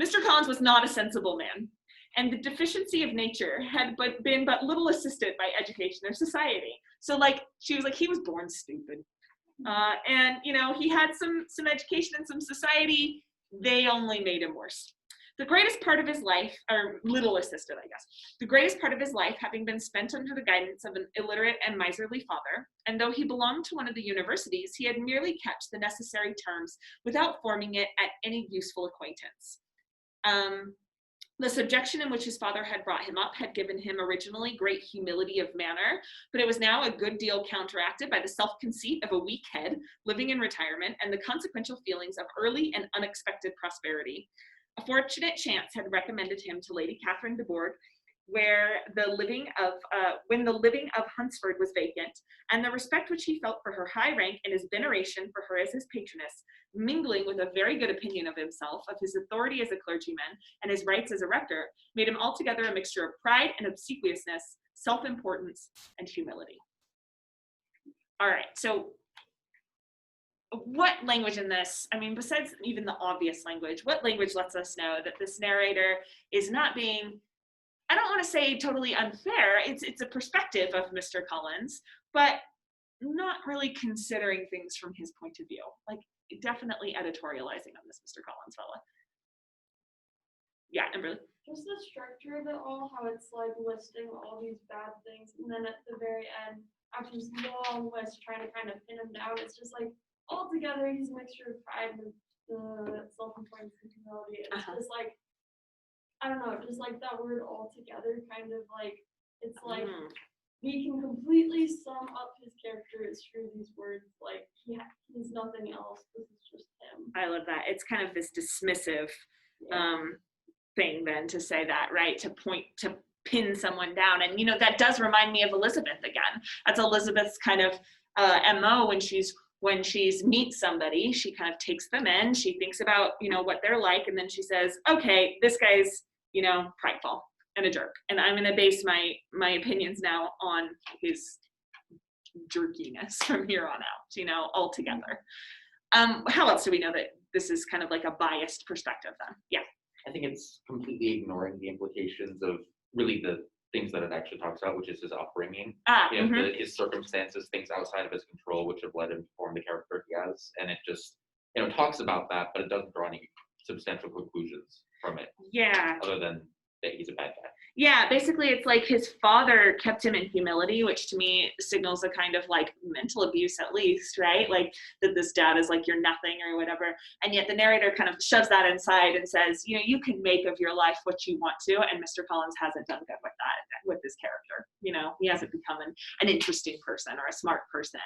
Mr. Collins was not a sensible man, and the deficiency of nature had been but little assisted by education or society. So she was like, he was born stupid. And he had some education and some society, they only made him worse. The greatest part of his life, or little assisted, I guess, the greatest part of his life having been spent under the guidance of an illiterate and miserly father, and though he belonged to one of the universities, he had merely kept the necessary terms without forming it at any useful acquaintance. The subjection in which his father had brought him up had given him originally great humility of manner, but it was now a good deal counteracted by the self-conceit of a weak head, living in retirement, and the consequential feelings of early and unexpected prosperity. A fortunate chance had recommended him to Lady Catherine de Bourgh, when the living of Hunsford was vacant, and the respect which he felt for her high rank and his veneration for her as his patroness, mingling with a very good opinion of himself, of his authority as a clergyman, and his rights as a rector, made him altogether a mixture of pride and obsequiousness, self-importance, and humility. All right, so what language in this, besides even the obvious language, what language lets us know that this narrator is not being, I don't want to say totally unfair, it's a perspective of Mr. Collins, but not really considering things from his point of view. Definitely editorializing on this Mr. Collins fella. Yeah, Amberly. Just the structure of it all, how it's listing all these bad things, and then at the very end, after this long list trying to kind of pin him down, it's just altogether he's a mixture of pride and self-importance and humility. It's just I don't know, just that word altogether kind of it's he can completely sum up his character through these words. He's nothing else. This is just him. I love that. It's kind of this dismissive thing then to say that, right? To pin someone down. And, that does remind me of Elizabeth again. That's Elizabeth's kind of MO when she's meets somebody, she kind of takes them in, she thinks about, what they're like, and then she says, okay, this guy's, prideful and a jerk. And I'm going to base my opinions now on his jerkiness from here on out, altogether. How else do we know that this is kind of a biased perspective then? Yeah. I think it's completely ignoring the implications of really the things that it actually talks about, which is his upbringing, his circumstances, things outside of his control, which have led him to form the character he has. And it just, talks about that, but it doesn't draw any substantial conclusions from it. Yeah. Other than that he's a bad guy. Yeah, basically it's his father kept him in humility, which to me signals a kind of mental abuse at least, right? That this dad is you're nothing or whatever. And yet the narrator kind of shoves that inside and says, you can make of your life what you want to. And Mr. Collins hasn't done good with that, with this character. He hasn't become an interesting person or a smart person.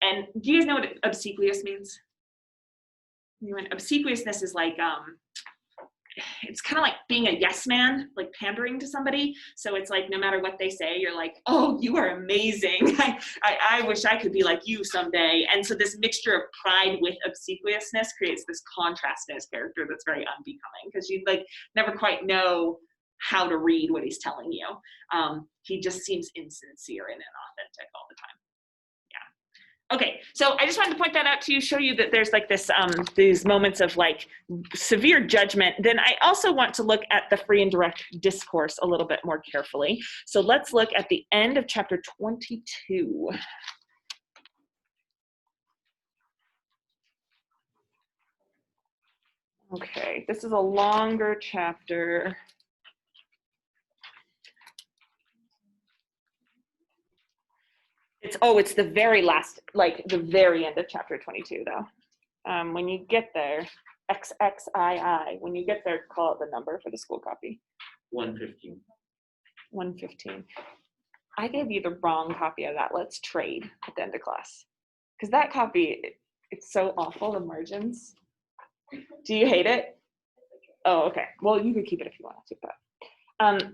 And do you guys know what obsequious means? Obsequiousness is it's kind of like being a yes man, like pandering to somebody. So it's like, no matter what they say, you're like, oh, you are amazing. I wish I could be like you someday. And so this mixture of pride with obsequiousness creates this contrast in his character that's very unbecoming, because you like never quite know how to read what he's telling you. He just seems insincere and inauthentic all the time. Okay, so I just wanted to point that out to you, show you that there's like this, these moments of like severe judgment. Then I also want to look at the free and direct discourse a little bit more carefully. So let's look at the end of chapter 22. Okay, this is a longer chapter. It's the very last, like the very end of chapter 22 though. When you get there, XXII, when you get there, call out the number for the school copy. 115. 115. I gave you the wrong copy of that. Let's trade at the end of class. Because that copy, it's so awful, the margins. Do you hate it? Oh, okay. Well, you could keep it if you want to keep that.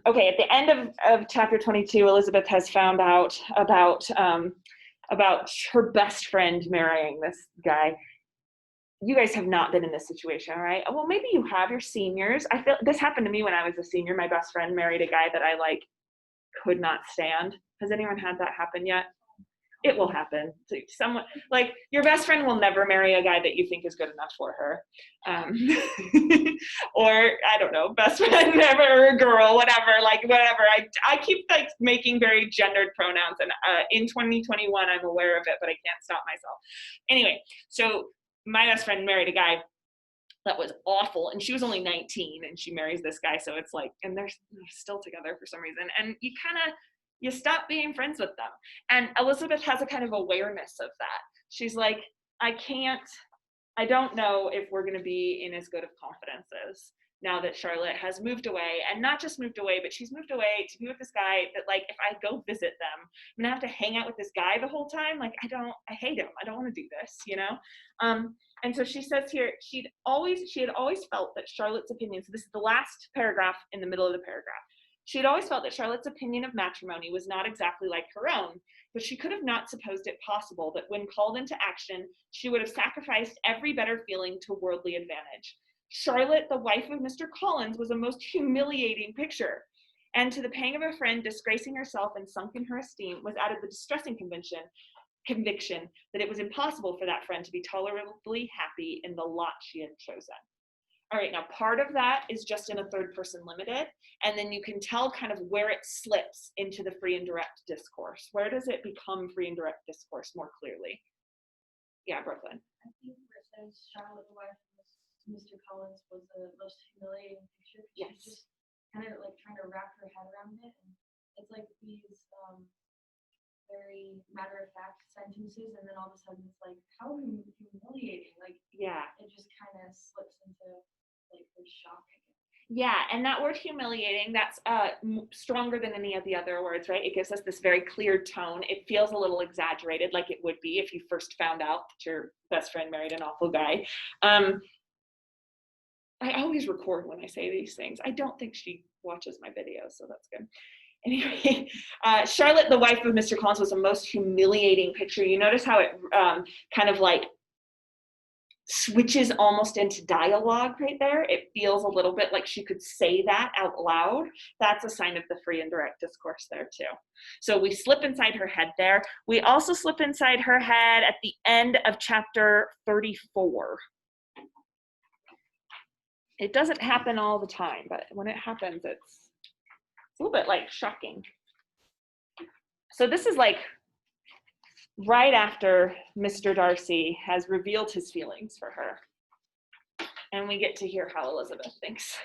Okay, at the end of chapter 22, Elizabeth has found out about her best friend marrying this guy. You guys have not been in this situation, right? Well, maybe you have, your seniors. I feel this happened to me when I was a senior. My best friend married a guy that I like could not stand. Has anyone had that happen yet? It will happen. So someone like your best friend will never marry a guy that you think is good enough for her, or I don't know, best friend never, or girl, whatever. I keep like making very gendered pronouns, and in 2021 I'm aware of it, but I can't stop myself. Anyway, so my best friend married a guy that was awful, and she was only 19, and she marries this guy, so it's like, and they're still together for some reason, and you stop being friends with them. And Elizabeth has a kind of awareness of that. She's like, I don't know if we're going to be in as good of confidences now that Charlotte has moved away, and not just moved away, but she's moved away to be with this guy that, like, if I go visit them, I'm going to have to hang out with this guy the whole time. Like, I hate him. I don't want to do this, you know? And so she says here, she had always felt that Charlotte's opinion, so this is the last paragraph in the middle of the paragraph. She had always felt that Charlotte's opinion of matrimony was not exactly like her own, but she could have not supposed it possible that when called into action, she would have sacrificed every better feeling to worldly advantage. Charlotte, the wife of Mr. Collins, was a most humiliating picture. And to the pang of a friend disgracing herself and sunk in her esteem was added the distressing conviction that it was impossible for that friend to be tolerably happy in the lot she had chosen. All right, now part of that is just in a third person limited, and then you can tell kind of where it slips into the free and direct discourse. Where does it become free and direct discourse more clearly? Yeah, Brooklyn. I think where it says Charlotte, the wife of Mr. Collins, was the most humiliating picture. She was just kind of like trying to wrap her head around it, and it's like these very matter-of-fact sentences, and then all of a sudden it's like, how humiliating. Like, Yeah. It just kind of slips into like the shock. Yeah, and that word humiliating, that's stronger than any of the other words, right? It gives us this very clear tone. It feels a little exaggerated, like it would be if you first found out that your best friend married an awful guy. I always record when I say these things. I don't think she watches my videos, so that's good. Anyway, Charlotte, the wife of Mr. Collins, was a most humiliating picture. You notice how it kind of like switches almost into dialogue right there. It feels a little bit like she could say that out loud. That's a sign of the free and direct discourse there too. So we slip inside her head there. We also slip inside her head at the end of chapter 34. It doesn't happen all the time, but when it happens, it's a little bit like shocking. So this is like right after Mr. Darcy has revealed his feelings for her. And we get to hear how Elizabeth thinks.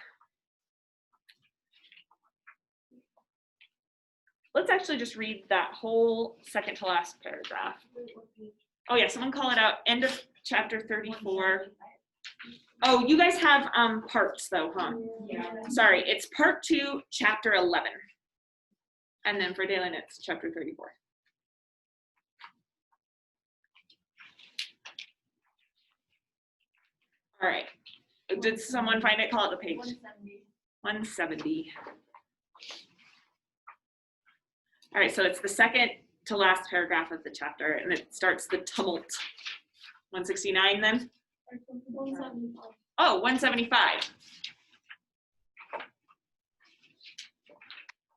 Let's actually just read that whole second to last paragraph. Oh yeah, someone call it out. End of chapter 34. Oh, you guys have parts though, huh? Yeah. Sorry, it's part 2, chapter 11. And then for Dalen, it's chapter 34. All right. Did someone find it? Call it the page. 170. 170. All right, so it's the second to last paragraph of the chapter, and it starts the tumult. 169 then? 175. Oh, 175.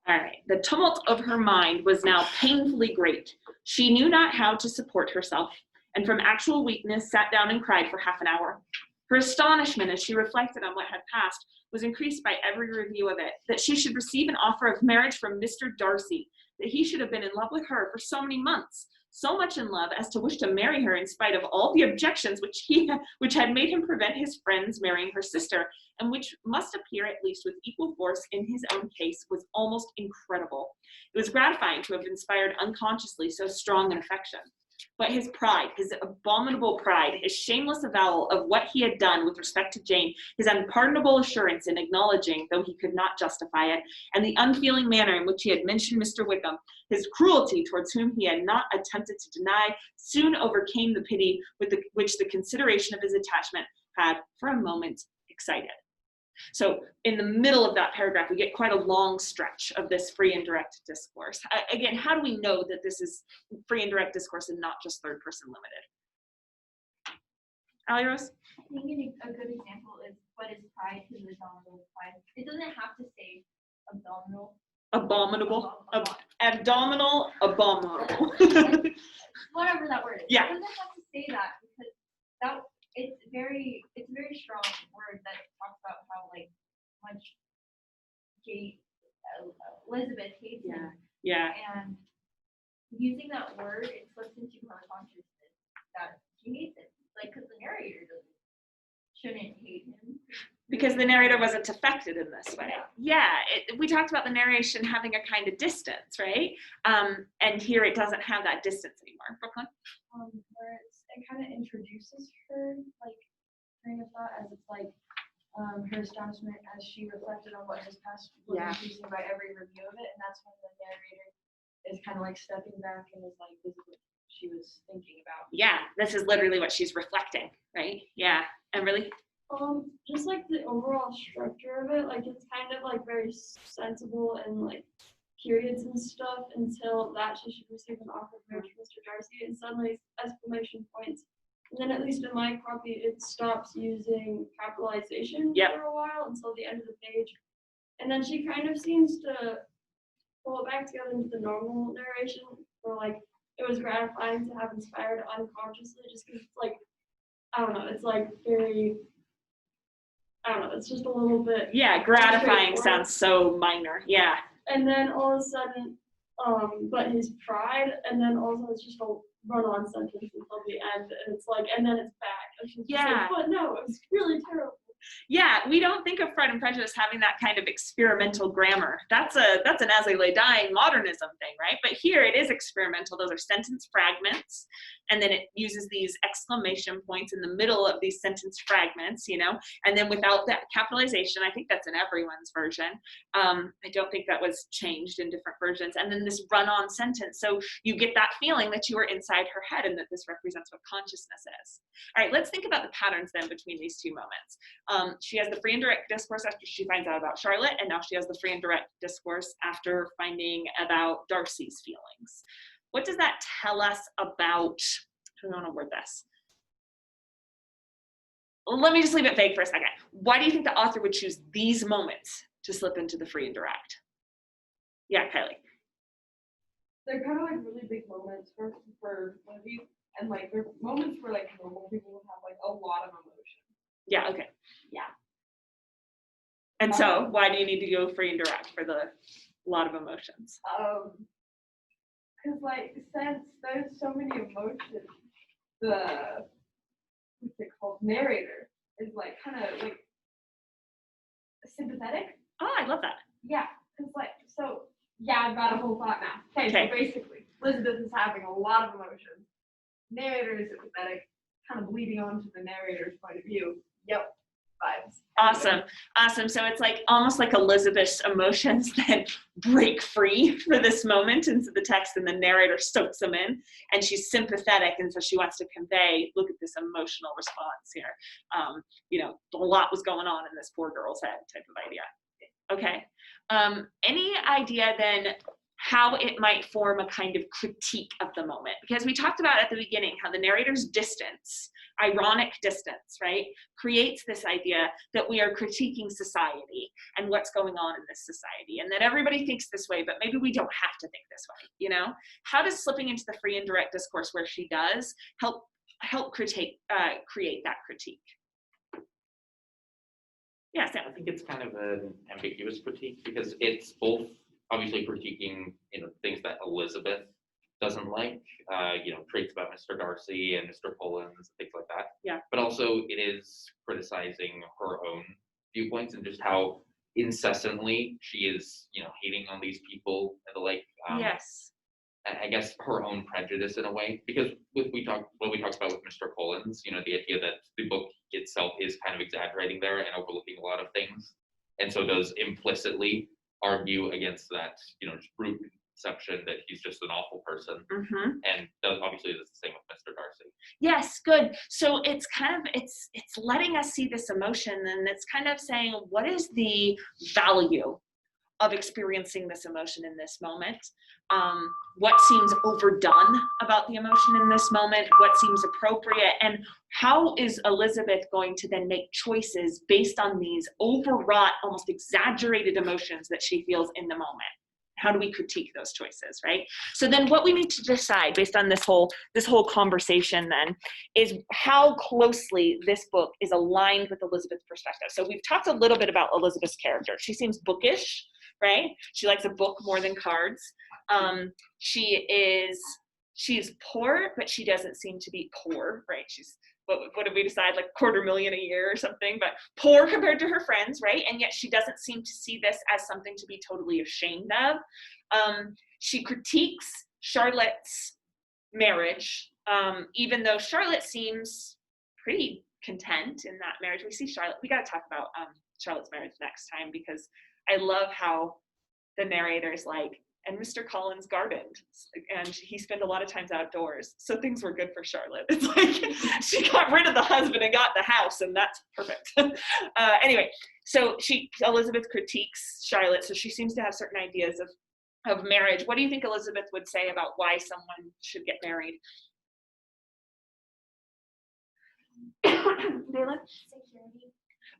All right, the tumult of her mind was now painfully great. She knew not how to support herself, and from actual weakness sat down and cried for half an hour. Her astonishment as she reflected on what had passed was increased by every review of it, that she should receive an offer of marriage from Mr. Darcy, that he should have been in love with her for so many months, so much in love as to wish to marry her in spite of all the objections which had made him prevent his friends marrying her sister, and which must appear at least with equal force in his own case, was almost incredible. It was gratifying to have inspired unconsciously so strong an affection. But his pride, his abominable pride, his shameless avowal of what he had done with respect to Jane, his unpardonable assurance in acknowledging, though he could not justify it, and the unfeeling manner in which he had mentioned Mr. Wickham, his cruelty towards whom he had not attempted to deny, soon overcame the pity which the consideration of his attachment had for a moment excited. So in the middle of that paragraph, we get quite a long stretch of this free and direct discourse. Again, how do we know that this is free and direct discourse and not just third person limited? Allie Rose? I think a good example is what is pride to the abdominal pride. It doesn't have to say abdominal. Abominable. Abdominal, abominable. Whatever that word is. Yeah. It doesn't have to say that because it's a very strong word that talks about how like much Elizabeth hates him. Yeah. And using that word, it slips into her consciousness that she hates him. Like, because the narrator shouldn't hate him. Because the narrator wasn't affected in this way. Yeah, we talked about the narration having a kind of distance, right? And here it doesn't have that distance anymore. Brooklyn? Where it kind of introduces her, like, train of thought as it's like her astonishment as she reflected on what has passed was increasing by every review of it, and that's when the narrator is kind of like stepping back and is like, this is what she was thinking about. Yeah, this is literally what she's reflecting, right? Yeah, and really? Just like the overall structure of it, like it's kind of like very sensible and like periods and stuff until that she should receive an offer of marriage from Mr. Darcy, and suddenly exclamation points. And then at least in my copy, it stops using capitalization for a while until the end of the page. And then she kind of seems to pull it back together into the normal narration, where like it was gratifying to have inspired unconsciously, just because it's like, I don't know, it's like very, I don't know, it's just a little bit. Yeah, gratifying sounds so minor. Yeah. And then all of a sudden, but his pride, and then also it's just a run-on sentence until the end, and it's like, and then it's back. And she's just like, but no, it was really terrible. Yeah, we don't think of Pride and Prejudice having that kind of experimental grammar. That's an As I Lay Dying modernism thing, right? But here it is experimental. Those are sentence fragments, and then it uses these exclamation points in the middle of these sentence fragments, you know, and then without that capitalization. I think that's in everyone's version. I don't think that was changed in different versions. And then this run-on sentence, so you get that feeling that you are inside her head and that this represents what consciousness is. All right, let's think about the patterns then between these two moments. She has the free and direct discourse after she finds out about Charlotte, and now she has the free and direct discourse after finding about Darcy's feelings. What does that tell us about, how do I want to word this? Let me just leave it vague for a second. Why do you think the author would choose these moments to slip into the free and direct? Yeah, Kylie. They're kind of like really big moments for Libby, and like they're moments where like normal people would have like a lot of emotion. Yeah, okay. Yeah. And so why do you need to go free and direct for the lot of emotions? Because like since there's so many emotions, the what's it called, narrator is like kind of like sympathetic. Oh, I love that. Yeah, because like I've got a whole thought now. Okay, so basically Elizabeth is having a lot of emotions. Narrator is sympathetic, kind of bleeding onto the narrator's point of view. Yep. vibes. Awesome. So it's like almost like Elizabeth's emotions that break free for this moment into the text, and the narrator soaks them in, and she's sympathetic, and so she wants to convey, look at this emotional response here. A lot was going on in this poor girl's head type of idea. Okay. Any idea then how it might form a kind of critique of the moment? Because we talked about at the beginning how the narrator's distance, ironic distance, right, creates this idea that we are critiquing society and what's going on in this society, and that everybody thinks this way, but maybe we don't have to think this way, How does slipping into the free and direct discourse where she does help create that critique? Yeah, Sam. I think it's kind of an ambiguous critique because it's both obviously critiquing, things that Elizabeth doesn't like, traits about Mr. Darcy and Mr. Collins and things like that. Yeah. But also it is criticizing her own viewpoints and just how incessantly she is, hating on these people and the like. Yes. I guess her own prejudice in a way, because what we talked about with Mr. Collins, the idea that the book itself is kind of exaggerating there and overlooking a lot of things, and so does implicitly argue against that, just brute conception that he's just an awful person, and obviously it's the same with Mr. Darcy. Yes, good. So it's kind of it's letting us see this emotion, and it's kind of saying, what is the value of experiencing this emotion in this moment? What seems overdone about the emotion in this moment? What seems appropriate? And how is Elizabeth going to then make choices based on these overwrought, almost exaggerated emotions that she feels in the moment? How do we critique those choices, right? So then what we need to decide based on this whole conversation then is how closely this book is aligned with Elizabeth's perspective. So we've talked a little bit about Elizabeth's character. She seems bookish, right? She likes a book more than cards. She's poor, but she doesn't seem to be poor, right? She's, what did we decide, like $250,000 a year or something, but poor compared to her friends, right? And yet she doesn't seem to see this as something to be totally ashamed of. She critiques Charlotte's marriage, even though Charlotte seems pretty content in that marriage. We see Charlotte, we got to talk about Charlotte's marriage next time, because I love how the narrator's like, and Mr. Collins gardened, and he spent a lot of times outdoors, so things were good for Charlotte. It's like she got rid of the husband and got the house, and that's perfect. Anyway, so Elizabeth critiques Charlotte, so she seems to have certain ideas of marriage. What do you think Elizabeth would say about why someone should get married? Dayla? Security.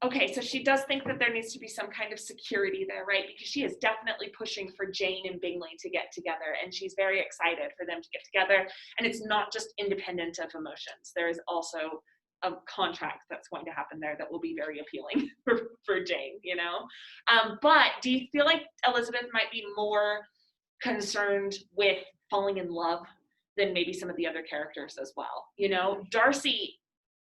Okay, so she does think that there needs to be some kind of security there, right? Because she is definitely pushing for Jane and Bingley to get together, and she's very excited for them to get together. And it's not just independent of emotions. There is also a contract that's going to happen there that will be very appealing for Jane, But do you feel like Elizabeth might be more concerned with falling in love than maybe some of the other characters as well? Darcy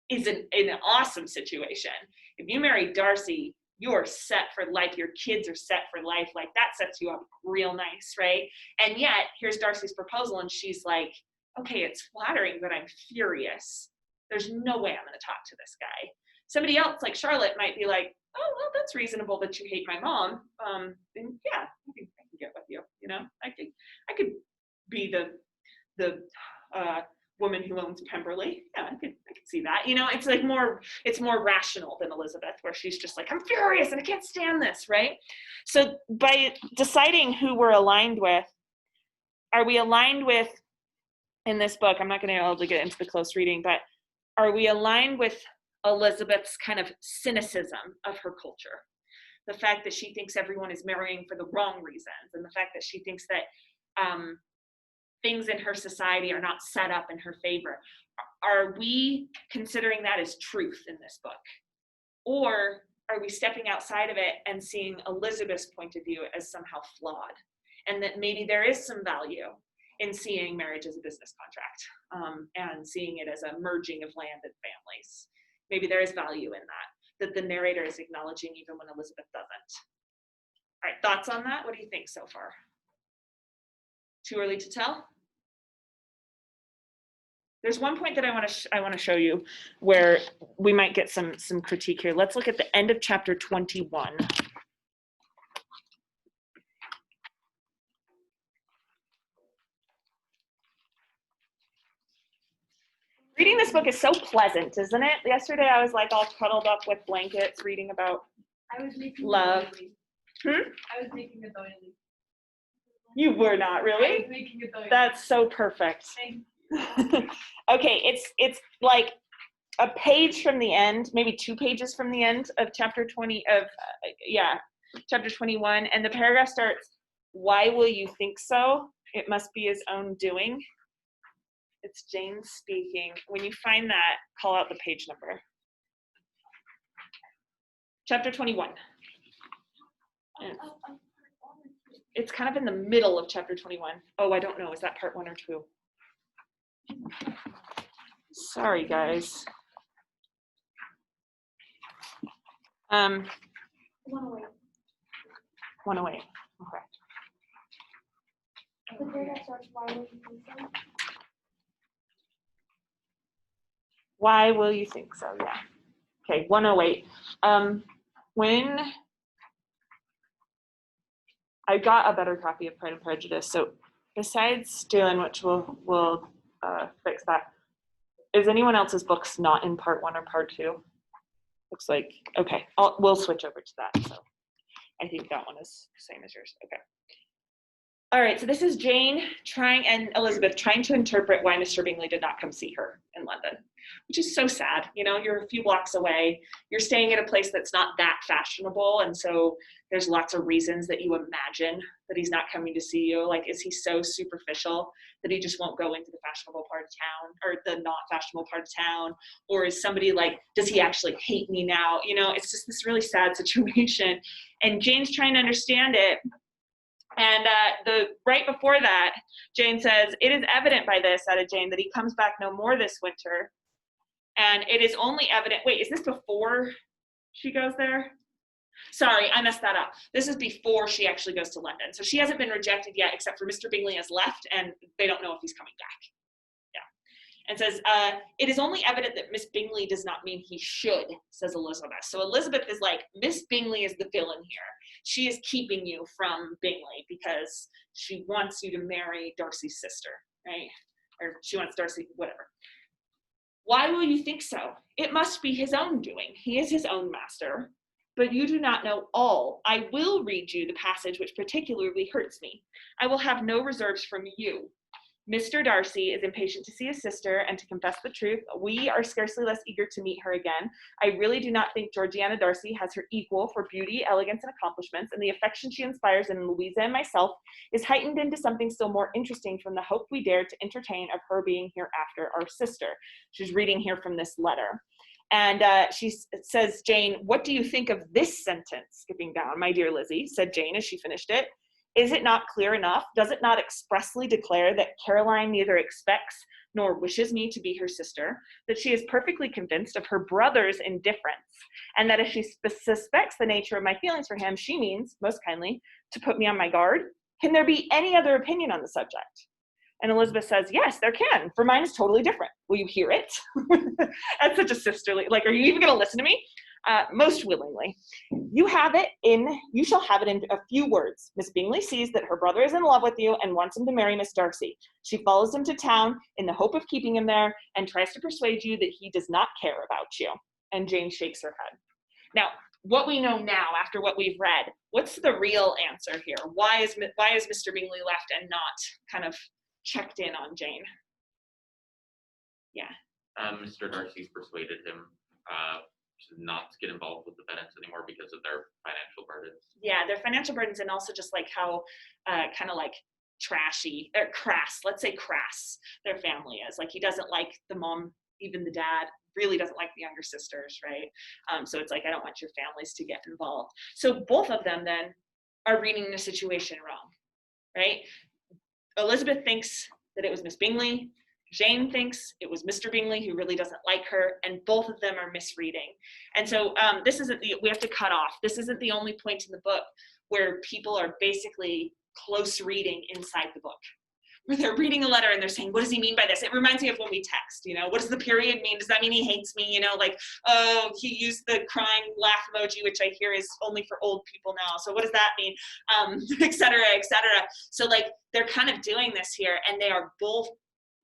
is in an awesome situation. If you marry Darcy, you're set for life. Your kids are set for life. Like, that sets you up real nice, right? And yet, here's Darcy's proposal, and she's like, okay, it's flattering, but I'm furious. There's no way I'm going to talk to this guy. Somebody else, like Charlotte, might be like, oh, well, that's reasonable that you hate my mom. And yeah, I can get with you. I could be the woman who owns Pemberley. Yeah, I could see that. It's more rational than Elizabeth, where she's just like, I'm furious and I can't stand this, right? So by deciding who we're aligned with, are we aligned with, in this book, I'm not going to be able to get into the close reading, but are we aligned with Elizabeth's kind of cynicism of her culture? The fact that she thinks everyone is marrying for the wrong reasons, and the fact that she thinks that things in her society are not set up in her favor. Are we considering that as truth in this book? Or are we stepping outside of it and seeing Elizabeth's point of view as somehow flawed? And that maybe there is some value in seeing marriage as a business contract, and seeing it as a merging of land and families. Maybe there is value in that the narrator is acknowledging even when Elizabeth doesn't. All right, thoughts on that? What do you think so far? Too early to tell? There's one point that I want to show you where we might get some critique here. Let's look at the end of chapter 21. Reading this book is so pleasant, isn't it? Yesterday I was like all cuddled up with blankets reading about I was making love. a doily. Hmm? I was making a doily. You were not I really? was making a doily. That's so perfect. Thank Okay, it's like a page from the end, maybe 2 pages from the end of chapter 20 of chapter 21, and the paragraph starts, "Why will you think so? It must be his own doing." It's Jane speaking. When you find that, call out the page number. Chapter 21. And it's kind of in the middle of chapter 21. Oh, I don't know. Is that part 1 or 2? Sorry, guys. 108. 108. Okay. The paragraph starts, why would you think so? Why will you think so? Yeah. Okay, 108. When I got a better copy of Pride and Prejudice, so besides Dylan, which we'll fix that, is anyone else's books not in part 1 or part 2? Looks like, okay, we'll switch over to that. So I think that one is the same as yours. Okay. All right, so this is Jane and Elizabeth trying to interpret why Mr. Bingley did not come see her in London, which is so sad. You know, you're a few blocks away, you're staying at a place that's not that fashionable, and so there's lots of reasons that you imagine that he's not coming to see you. Like, is he so superficial that he just won't go into the fashionable part of town or the not fashionable part of town? Or is somebody like, does he actually hate me now? You know, it's just this really sad situation. And Jane's trying to understand it. And right before that, Jane says, "It is evident by this," added Jane, "that he comes back no more this winter. And it is only evident," wait, is this before she goes there? Sorry, I messed that up. This is before she actually goes to London. So she hasn't been rejected yet, except for Mr. Bingley has left, and they don't know if he's coming back. Yeah. And says, "It is only evident that Miss Bingley does not mean he should," says Elizabeth. So Elizabeth is like, Miss Bingley is the villain here. She is keeping you from Bingley because she wants you to marry Darcy's sister, right? Or she wants Darcy, whatever. "Why will you think so? It must be his own doing. He is his own master. But you do not know all. I will read you the passage which particularly hurts me. I will have no reserves from you. Mr. Darcy is impatient to see his sister, and to confess the truth, we are scarcely less eager to meet her again. I really do not think Georgiana Darcy has her equal for beauty, elegance, and accomplishments, and the affection she inspires in Louisa and myself is heightened into something still more interesting from the hope we dare to entertain of her being hereafter our sister." She's reading here from this letter. And she says, "Jane, what do you think of this sentence?" Skipping down, "My dear Lizzie," said Jane as she finished it, "is it not clear enough? Does it not expressly declare that Caroline neither expects nor wishes me to be her sister, that she is perfectly convinced of her brother's indifference, and that if she suspects the nature of my feelings for him, she means, most kindly, to put me on my guard? Can there be any other opinion on the subject?" And Elizabeth says, "Yes, there can, for mine is totally different. Will you hear it?" That's such a sisterly, like, are you even going to listen to me? "Most willingly. You shall have it in a few words. Miss Bingley sees that her brother is in love with you and wants him to marry Miss Darcy. She follows him to town in the hope of keeping him there and tries to persuade you that he does not care about you." And Jane shakes her head. Now, what we know now after what we've read, what's the real answer here? Why is Mr. Bingley left and not kind of checked in on Jane? Yeah. Mr. Darcy's persuaded him to not get involved with the Bennets anymore because of their financial burdens. Yeah, their financial burdens, and also just like how kind of like trashy or crass, let's say crass, their family is. Like, he doesn't like the mom, even the dad really doesn't like the younger sisters, right? So it's like, I don't want your families to get involved. So both of them then are reading the situation wrong, right? Elizabeth thinks that it was Miss Bingley. Jane thinks it was Mr. Bingley, who really doesn't like her, and both of them are misreading. And so we have to cut off. This isn't the only point in the book where people are basically close reading inside the book. where they're reading a letter and they're saying, what does he mean by this? It reminds me of when we text, you know, what does the period mean? Does that mean he hates me? You know, like, oh, he used the crying laugh emoji, which I hear is only for old people now. So what does that mean? Et cetera, et cetera. So like, they're kind of doing this here, and they are both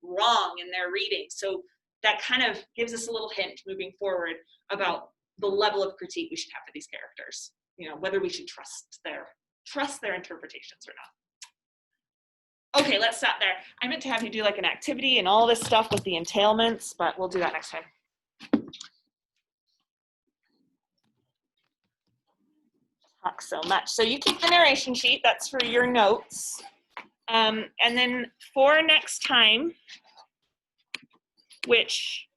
wrong in their reading. So that kind of gives us a little hint moving forward about the level of critique we should have for these characters, you know, whether we should trust their interpretations or not. Okay, let's stop there. I meant to have you do like an activity and all this stuff with the entailments, but we'll do that next time. Talk so much. So you keep the narration sheet, that's for your notes. And then for next time, which